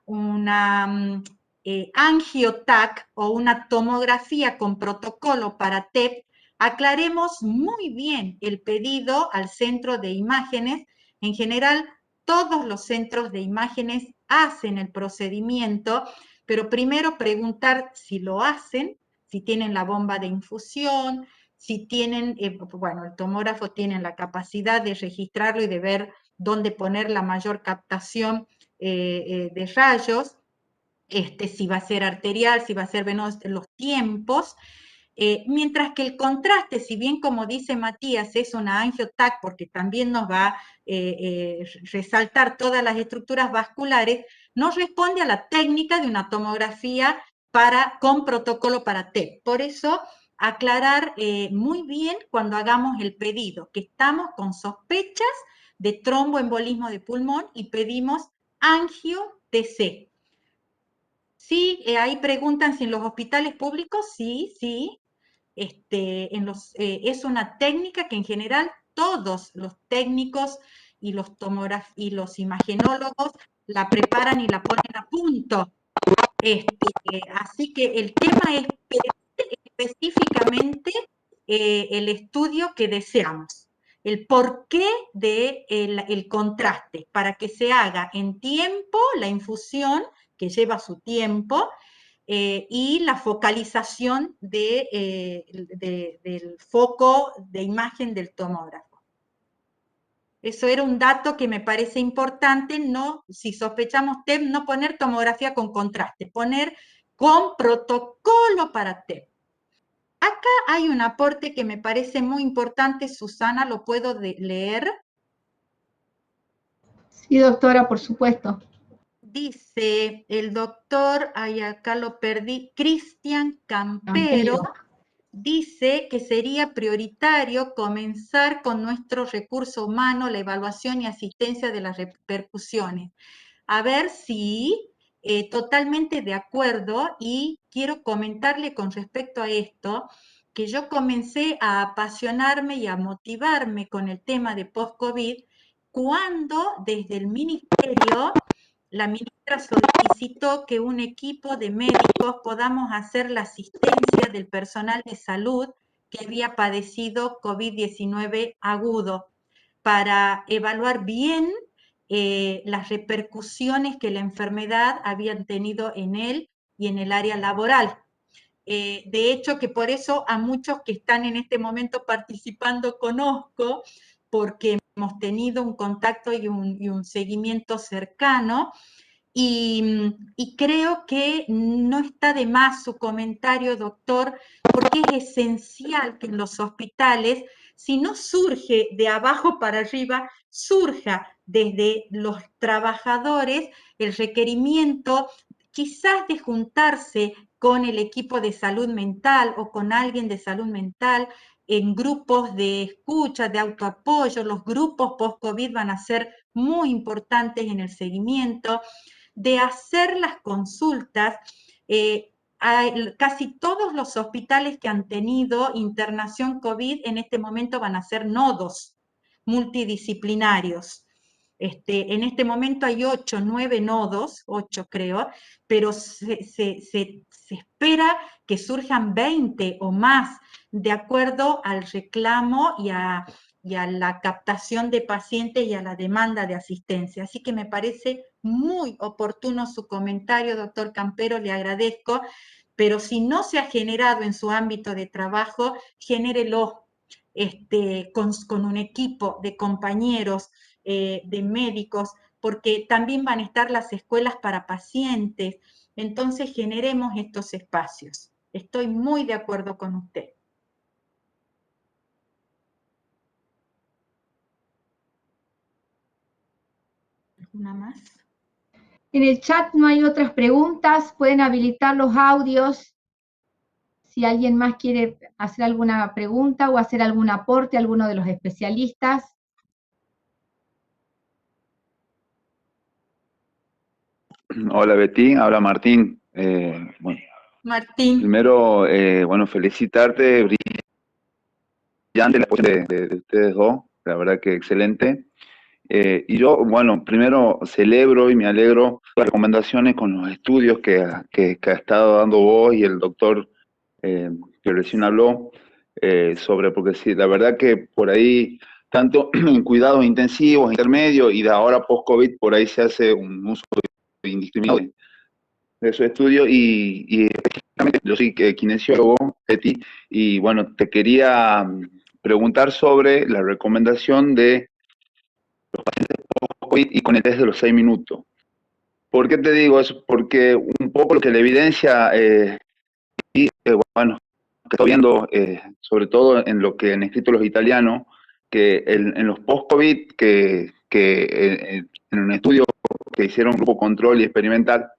angiotac o una tomografía con protocolo para TEP, aclaremos muy bien el pedido al centro de imágenes. En general, todos los centros de imágenes hacen el procedimiento, pero primero preguntar si lo hacen, si tienen la bomba de infusión, si tienen, bueno, el tomógrafo tiene la capacidad de registrarlo y de ver dónde poner la mayor captación de rayos, si va a ser arterial, si va a ser venoso, los tiempos, mientras que el contraste, si bien como dice Matías, es una angiotac porque también nos va a resaltar todas las estructuras vasculares, no responde a la técnica de una tomografía con protocolo para TEP. Por eso, aclarar muy bien cuando hagamos el pedido, que estamos con sospechas de tromboembolismo de pulmón y pedimos angio-TC. Sí, ahí preguntan si en los hospitales públicos, sí, sí. Es una técnica que en general todos los técnicos y los imagenólogos la preparan y la ponen a punto. Así que el tema es específicamente el estudio que deseamos, el porqué del contraste, para que se haga en tiempo la infusión, que lleva su tiempo, y la focalización del foco de imagen del tomógrafo. Eso era un dato que me parece importante, no, si sospechamos TEP, no poner tomografía con contraste, poner con protocolo para TEP. Acá hay un aporte que me parece muy importante, Susana, ¿lo puedo leer? Sí, doctora, por supuesto. Dice el doctor, ay, acá lo perdí, Cristian Campero, dice que sería prioritario comenzar con nuestro recurso humano, la evaluación y asistencia de las repercusiones. A ver si totalmente de acuerdo, y quiero comentarle con respecto a esto, que yo comencé a apasionarme y a motivarme con el tema de post-COVID cuando desde el ministerio la ministra solicitó que un equipo de médicos podamos hacer la asistencia del personal de salud que había padecido COVID-19 agudo para evaluar bien las repercusiones que la enfermedad había tenido en él y en el área laboral. De hecho, que por eso a muchos que están en este momento participando conozco, porque hemos tenido un contacto y un seguimiento cercano, y creo que no está de más su comentario, doctor, porque es esencial que en los hospitales, si no surge de abajo para arriba, surja desde los trabajadores el requerimiento quizás de juntarse con el equipo de salud mental o con alguien de salud mental en grupos de escucha, de autoapoyo. Los grupos post-COVID van a ser muy importantes en el seguimiento, de hacer las consultas. Casi todos los hospitales que han tenido internación COVID en este momento van a ser nodos multidisciplinarios. En este momento hay 8, 9 nodos, 8 creo, pero se espera que surjan 20 o más, de acuerdo al reclamo y a la captación de pacientes y a la demanda de asistencia. Así que me parece muy oportuno su comentario, doctor Campero, le agradezco, pero si no se ha generado en su ámbito de trabajo, genérelo con un equipo de compañeros, de médicos, porque también van a estar las escuelas para pacientes. Entonces generemos estos espacios. Estoy muy de acuerdo con usted. ¿Alguna más? En el chat no hay otras preguntas, pueden habilitar los audios. Si alguien más quiere hacer alguna pregunta o hacer algún aporte a alguno de los especialistas. Hola Betty, habla Martín. Bueno, Martín. primero, bueno, felicitarte, brillante la exposición de ustedes dos, la verdad que excelente. Y yo, bueno, primero celebro y me alegro las recomendaciones con los estudios que ha estado dando vos y el doctor que recién habló sobre, porque sí, la verdad que por ahí, tanto en cuidados intensivos, intermedios y de ahora post-COVID, por ahí se hace un uso indiscriminado de su estudio y específicamente yo soy kinesiólogo, Betty, y bueno, te quería preguntar sobre la recomendación de los pacientes post-COVID y con el test de los 6 minutos. ¿Por qué te digo eso? Porque un poco lo que la evidencia, bueno, que estoy viendo, sobre todo en lo que han escrito los italianos, que en los post-COVID, que en un estudio que hicieron grupo control y experimental,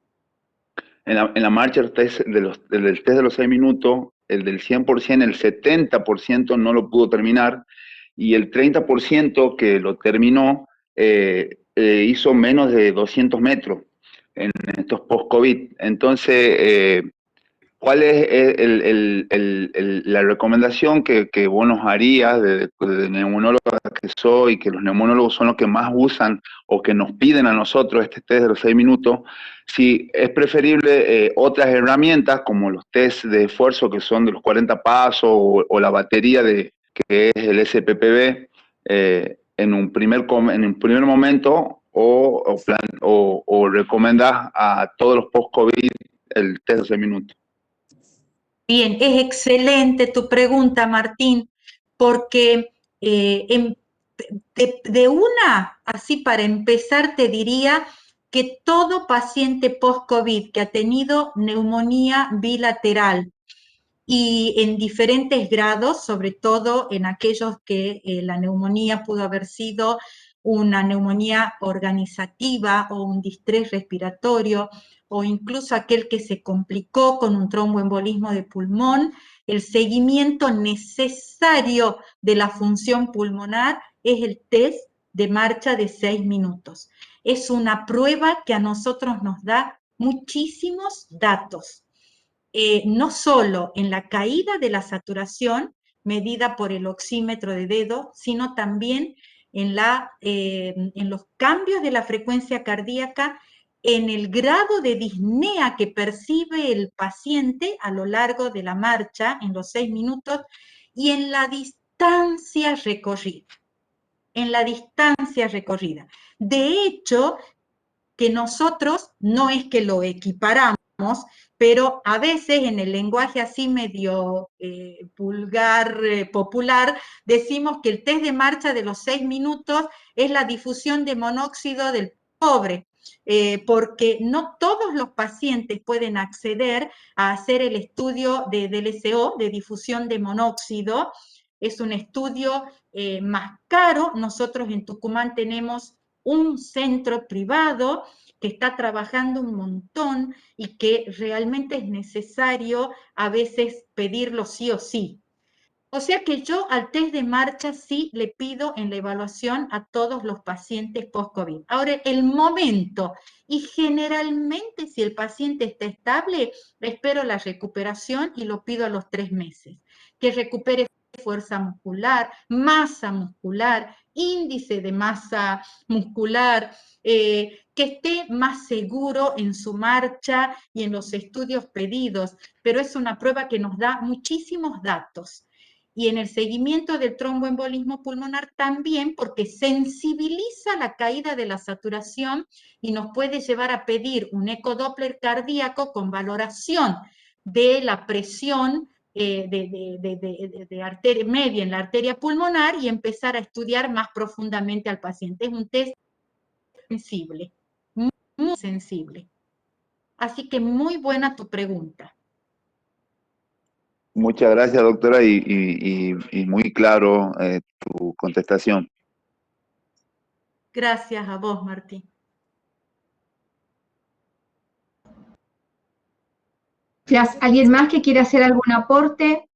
en la marcha del test de los 6 minutos, el del 100%, el 70% no lo pudo terminar, y el 30% que lo terminó hizo menos de 200 metros en estos post-COVID. Entonces, ¿cuál es la recomendación que vos nos harías de neumonóloga que soy, que los neumonólogos son los que más usan o que nos piden a nosotros este test de los 6 minutos? Si es preferible otras herramientas como los test de esfuerzo que son de los 40 pasos o la batería que es el SPPB en un primer momento o recomendás a todos los post-COVID el test de 6 minutos. Bien, es excelente tu pregunta, Martín, porque de una, así para empezar, te diría que todo paciente post-COVID que ha tenido neumonía bilateral y en diferentes grados, sobre todo en aquellos que la neumonía pudo haber sido una neumonía organizativa o un distrés respiratorio, o incluso aquel que se complicó con un tromboembolismo de pulmón, el seguimiento necesario de la función pulmonar es el test de marcha de 6 minutos. Es una prueba que a nosotros nos da muchísimos datos. No solo en la caída de la saturación medida por el oxímetro de dedo, sino también en los cambios de la frecuencia cardíaca, en el grado de disnea que percibe el paciente a lo largo de la marcha, en los 6 minutos, y en la distancia recorrida. En la distancia recorrida. De hecho, que nosotros no es que lo equiparamos, pero a veces en el lenguaje así medio vulgar, popular, decimos que el test de marcha de los 6 minutos es la difusión de monóxido del cobre, porque no todos los pacientes pueden acceder a hacer el estudio de DLCO, de difusión de monóxido. Es un estudio más caro. Nosotros en Tucumán tenemos un centro privado que está trabajando un montón y que realmente es necesario a veces pedirlo sí o sí. O sea que yo al test de marcha sí le pido en la evaluación a todos los pacientes post-COVID. Ahora, el momento, y generalmente si el paciente está estable, espero la recuperación y lo pido a los 3 meses. Que recupere fuerza muscular, masa muscular, índice de masa muscular, que esté más seguro en su marcha y en los estudios pedidos, pero es una prueba que nos da muchísimos datos. Y en el seguimiento del tromboembolismo pulmonar también, porque sensibiliza la caída de la saturación y nos puede llevar a pedir un ecodoppler cardíaco con valoración de la presión de arteria media en la arteria pulmonar y empezar a estudiar más profundamente al paciente. Es un test sensible, muy sensible. Así que muy buena tu pregunta. Muchas gracias, doctora, y muy claro tu contestación. Gracias a vos, Martín. ¿Alguien más que quiera hacer algún aporte?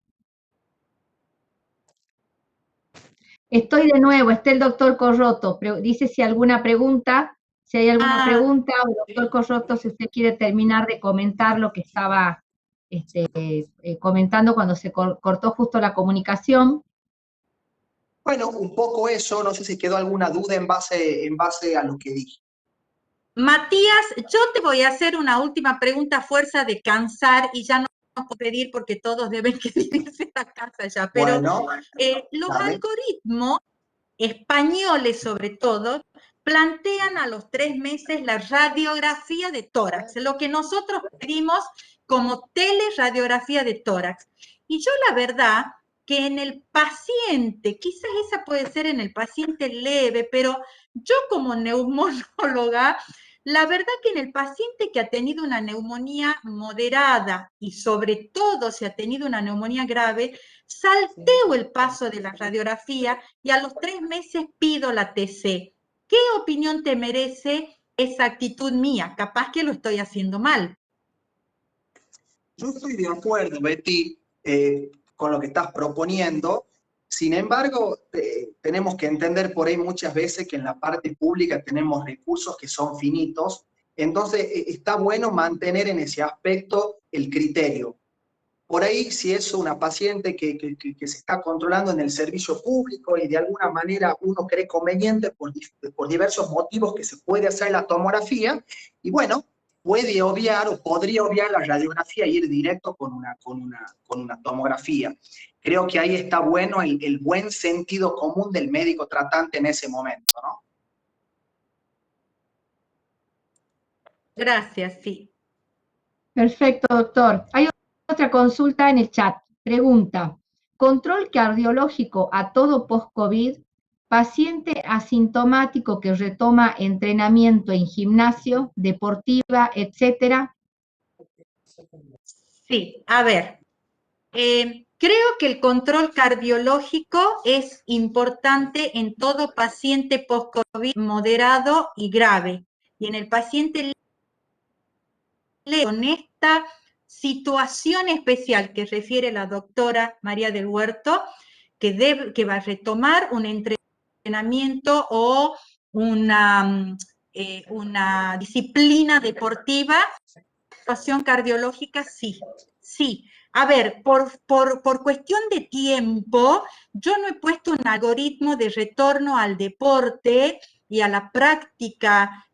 Estoy de nuevo, está el doctor Corroto, dice si alguna pregunta, si hay alguna pregunta, o doctor Corroto, si usted quiere terminar de comentar lo que estaba comentando cuando se cortó justo la comunicación. Bueno, un poco eso, no sé si quedó alguna duda en base a lo que dije. Matías, yo te voy a hacer una última pregunta a fuerza de cansar y ya no puedo pedir porque todos deben irse a casa ya, pero bueno, los algoritmos españoles sobre todo plantean a los 3 meses la radiografía de tórax, lo que nosotros pedimos como teleradiografía de tórax. Y yo la verdad que en el paciente, quizás esa puede ser en el paciente leve, pero yo como neumonóloga, la verdad que en el paciente que ha tenido una neumonía moderada y sobre todo si ha tenido una neumonía grave, salteo el paso de la radiografía y a los 3 meses pido la TC. ¿Qué opinión te merece esa actitud mía? Capaz que lo estoy haciendo mal. Yo estoy de acuerdo, Betty, con lo que estás proponiendo. Sin embargo, tenemos que entender por ahí muchas veces que en la parte pública tenemos recursos que son finitos. Entonces, está bueno mantener en ese aspecto el criterio. Por ahí, si es una paciente que se está controlando en el servicio público y de alguna manera uno cree conveniente por diversos motivos que se puede hacer la tomografía, y bueno, puede obviar o podría obviar la radiografía e ir directo con una tomografía. Creo que ahí está bueno el buen sentido común del médico tratante en ese momento, ¿no? Gracias, sí. Perfecto, doctor. Hay otra consulta en el chat. Pregunta, ¿control cardiológico a todo post-COVID paciente asintomático que retoma entrenamiento en gimnasio, deportiva, etcétera. Sí, a ver, creo que el control cardiológico es importante en todo paciente post-COVID moderado y grave. Y en el paciente con esta situación especial que refiere la doctora María del Huerto, que va a retomar un entrenamiento o una disciplina deportiva, situación cardiológica, sí, sí. A ver, por cuestión de tiempo, yo no he puesto un algoritmo de retorno al deporte y a la práctica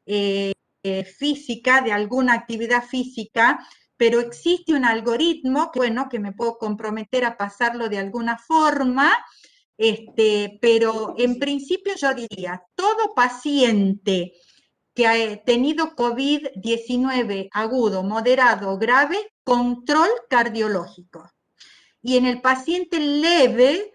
física, de alguna actividad física, pero existe un algoritmo que, bueno, que me puedo comprometer a pasarlo de alguna forma, pero en principio yo diría, todo paciente que ha tenido COVID-19 agudo, moderado o grave, control cardiológico. Y en el paciente leve,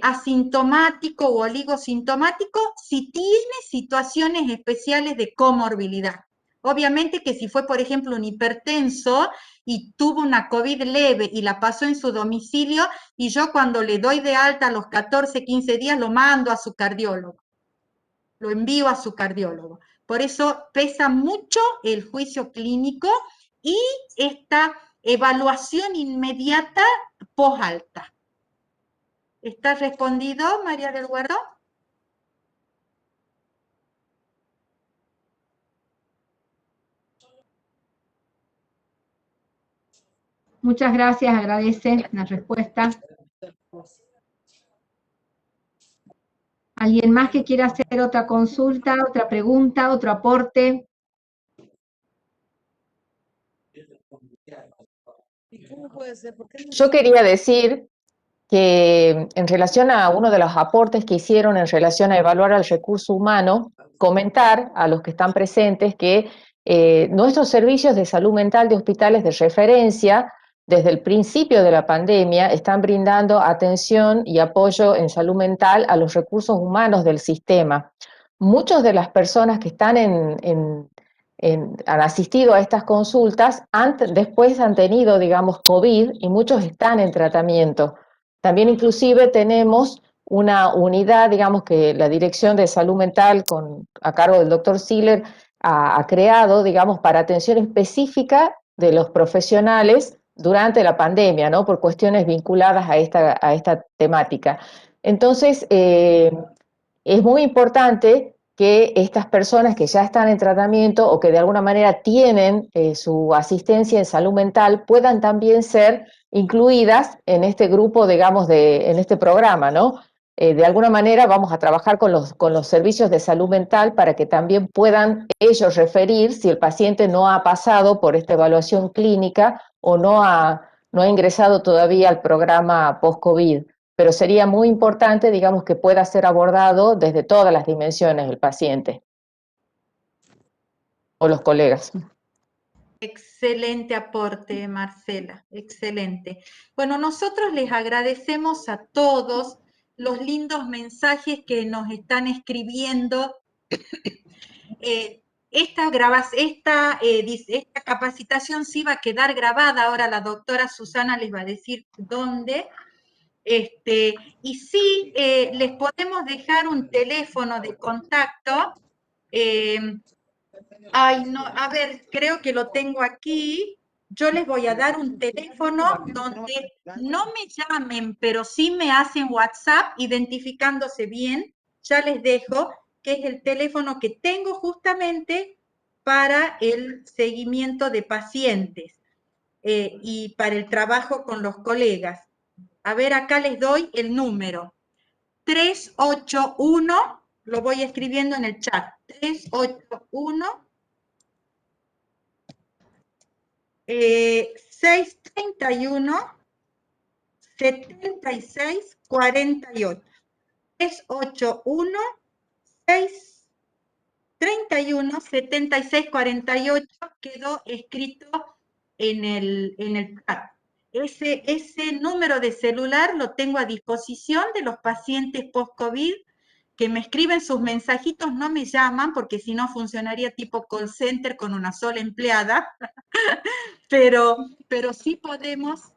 asintomático o oligosintomático, si tiene situaciones especiales de comorbilidad. Obviamente que si fue, por ejemplo, un hipertenso y tuvo una COVID leve y la pasó en su domicilio, y yo cuando le doy de alta a los 14, 15 días lo mando a su cardiólogo, lo envío a su cardiólogo. Por eso pesa mucho el juicio clínico y esta evaluación inmediata post-alta. ¿Está respondido, María del Huerto? Muchas gracias, agradece la respuesta. ¿Alguien más que quiera hacer otra consulta, otra pregunta, otro aporte? Yo quería decir que en relación a uno de los aportes que hicieron en relación a evaluar al recurso humano, comentar a los que están presentes que nuestros servicios de salud mental de hospitales de referencia, desde el principio de la pandemia, están brindando atención y apoyo en salud mental a los recursos humanos del sistema. Muchas de las personas que están han asistido a estas consultas, después han tenido, digamos, COVID y muchos están en tratamiento. También inclusive tenemos una unidad, digamos, que la Dirección de Salud Mental a cargo del doctor Siller ha creado, digamos, para atención específica de los profesionales durante la pandemia, ¿no? Por cuestiones vinculadas a esta temática. Entonces, es muy importante que estas personas que ya están en tratamiento o que de alguna manera tienen su asistencia en salud mental puedan también ser incluidas en este grupo, digamos, en este programa, ¿no? De alguna manera vamos a trabajar con los servicios de salud mental para que también puedan ellos referir si el paciente no ha pasado por esta evaluación clínica o no ha ingresado todavía al programa post-COVID. Pero sería muy importante, digamos, que pueda ser abordado desde todas las dimensiones el paciente o los colegas. Excelente aporte, Marcela, excelente. Bueno, nosotros les agradecemos a todos los lindos mensajes que nos están escribiendo. Esta capacitación sí va a quedar grabada, ahora la doctora Susana les va a decir dónde. Y sí, les podemos dejar un teléfono de contacto. Ay, no, a ver, creo que lo tengo aquí. Yo les voy a dar un teléfono donde no me llamen, pero sí me hacen WhatsApp identificándose bien. Ya les dejo, que es el teléfono que tengo justamente para el seguimiento de pacientes y para el trabajo con los colegas. A ver, acá les doy el número. 381, lo voy escribiendo en el chat. 381 631 7648. 381 631 7648 quedó escrito en el chat. Ese número de celular lo tengo a disposición de los pacientes post-COVID que me escriben sus mensajitos, no me llaman, porque si no funcionaría tipo call center con una sola empleada, pero sí podemos,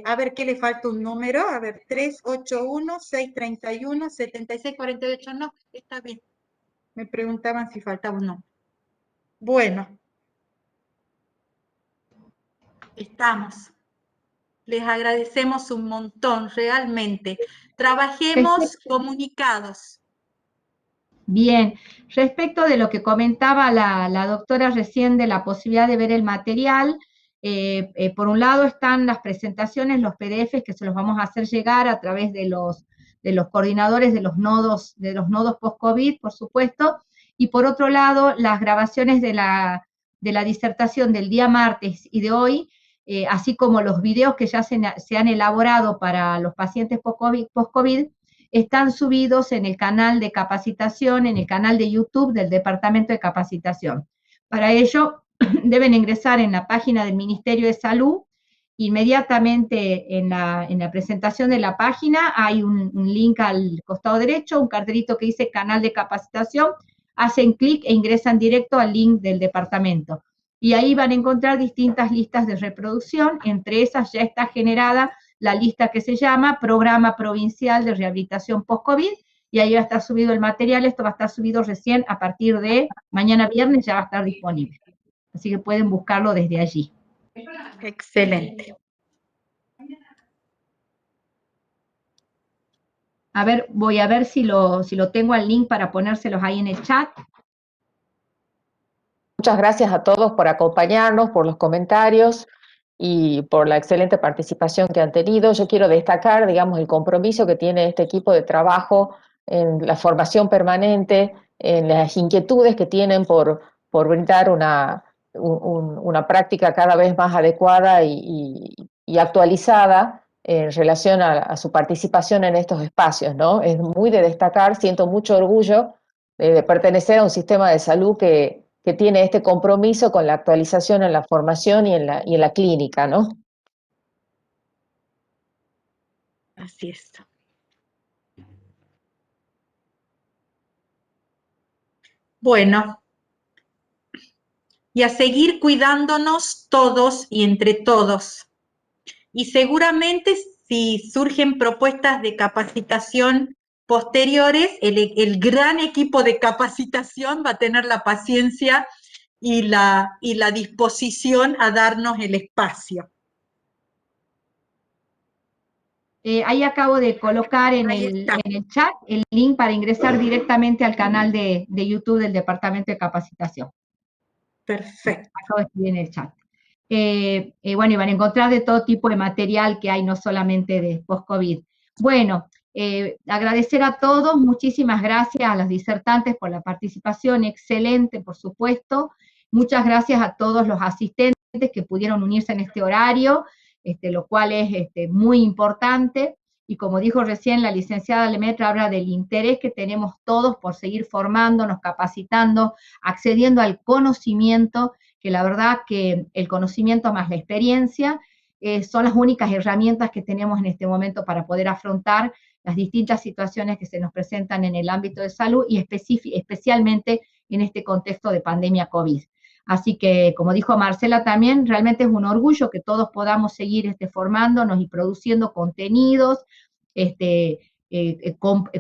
a ver qué le falta un número, a ver, 381-631-7648, no, está bien, me preguntaban si faltaba un número. Bueno, estamos. Les agradecemos un montón, realmente. Trabajemos comunicados. Bien, respecto de lo que comentaba la doctora recién de la posibilidad de ver el material, por un lado están las presentaciones, los PDFs que se los vamos a hacer llegar a través de los coordinadores de los nodos post-COVID, por supuesto, y por otro lado las grabaciones de la disertación del día martes y de hoy, así como los videos que ya se han elaborado para los pacientes post-COVID, están subidos en el canal de capacitación, en el canal de YouTube del Departamento de Capacitación. Para ello, deben ingresar en la página del Ministerio de Salud. Inmediatamente en la presentación de la página hay un link al costado derecho, un cartelito que dice canal de capacitación, hacen clic e ingresan directo al link del departamento. Y ahí van a encontrar distintas listas de reproducción, entre esas ya está generada la lista que se llama Programa Provincial de Rehabilitación Post-COVID, y ahí va a estar subido el material. Esto va a estar subido recién a partir de mañana viernes, ya va a estar disponible. Así que pueden buscarlo desde allí. Excelente. A ver, voy a ver si lo tengo al link para ponérselos ahí en el chat. Muchas gracias a todos por acompañarnos, por los comentarios y por la excelente participación que han tenido. Yo quiero destacar, digamos, el compromiso que tiene este equipo de trabajo en la formación permanente, en las inquietudes que tienen por brindar una práctica cada vez más adecuada y actualizada en relación a su participación en estos espacios, ¿no? Es muy de destacar, siento mucho orgullo de pertenecer a un sistema de salud que tiene este compromiso con la actualización en la formación y en la clínica, ¿no? Así es. Bueno, y a seguir cuidándonos todos y entre todos. Y seguramente si surgen propuestas de capacitación posteriores, el gran equipo de capacitación va a tener la paciencia y la disposición a darnos el espacio. Ahí acabo de colocar en el chat el link para ingresar directamente al canal de YouTube del Departamento de Capacitación. Perfecto. Acabo de escribir en el chat. Bueno, y van a encontrar de todo tipo de material que hay, no solamente de post-COVID. Bueno, agradecer a todos, muchísimas gracias a los disertantes por la participación, excelente, por supuesto. Muchas gracias a todos los asistentes que pudieron unirse en este horario, lo cual es muy importante. Y como dijo recién la licenciada Lemaitre, habla del interés que tenemos todos por seguir formándonos, capacitando, accediendo al conocimiento, que la verdad que el conocimiento más la experiencia son las únicas herramientas que tenemos en este momento para poder afrontar las distintas situaciones que se nos presentan en el ámbito de salud y especialmente en este contexto de pandemia COVID. Así que, como dijo Marcela también, realmente es un orgullo que todos podamos seguir formándonos y produciendo contenidos,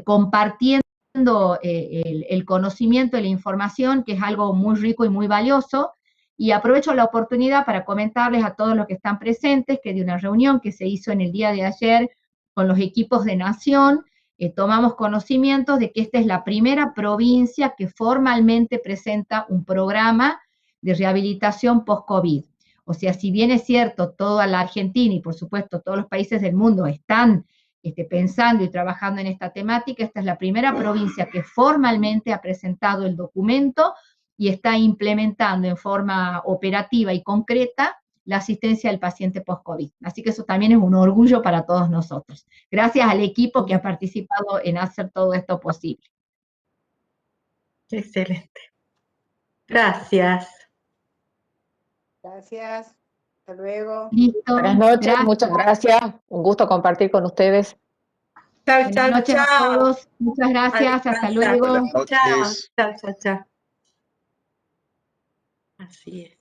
compartiendo el conocimiento y la información, que es algo muy rico y muy valioso. Y aprovecho la oportunidad para comentarles a todos los que están presentes que de una reunión que se hizo en el día de ayer con los equipos de Nación, tomamos conocimiento de que esta es la primera provincia que formalmente presenta un programa de rehabilitación post-COVID. O sea, si bien es cierto, toda la Argentina y por supuesto todos los países del mundo están pensando y trabajando en esta temática, esta es la primera provincia que formalmente ha presentado el documento y está implementando en forma operativa y concreta la asistencia al paciente post-COVID. Así que eso también es un orgullo para todos nosotros. Gracias al equipo que ha participado en hacer todo esto posible. Excelente. Gracias. Gracias. Hasta luego. Listo. Buenas noches, Gracias. muchas gracias. Un gusto compartir con ustedes. Chao, Buenas chao, noches a chao. todos. Muchas gracias. Hasta luego. Buenas Chao, noches. chao, chao, chao. Así es.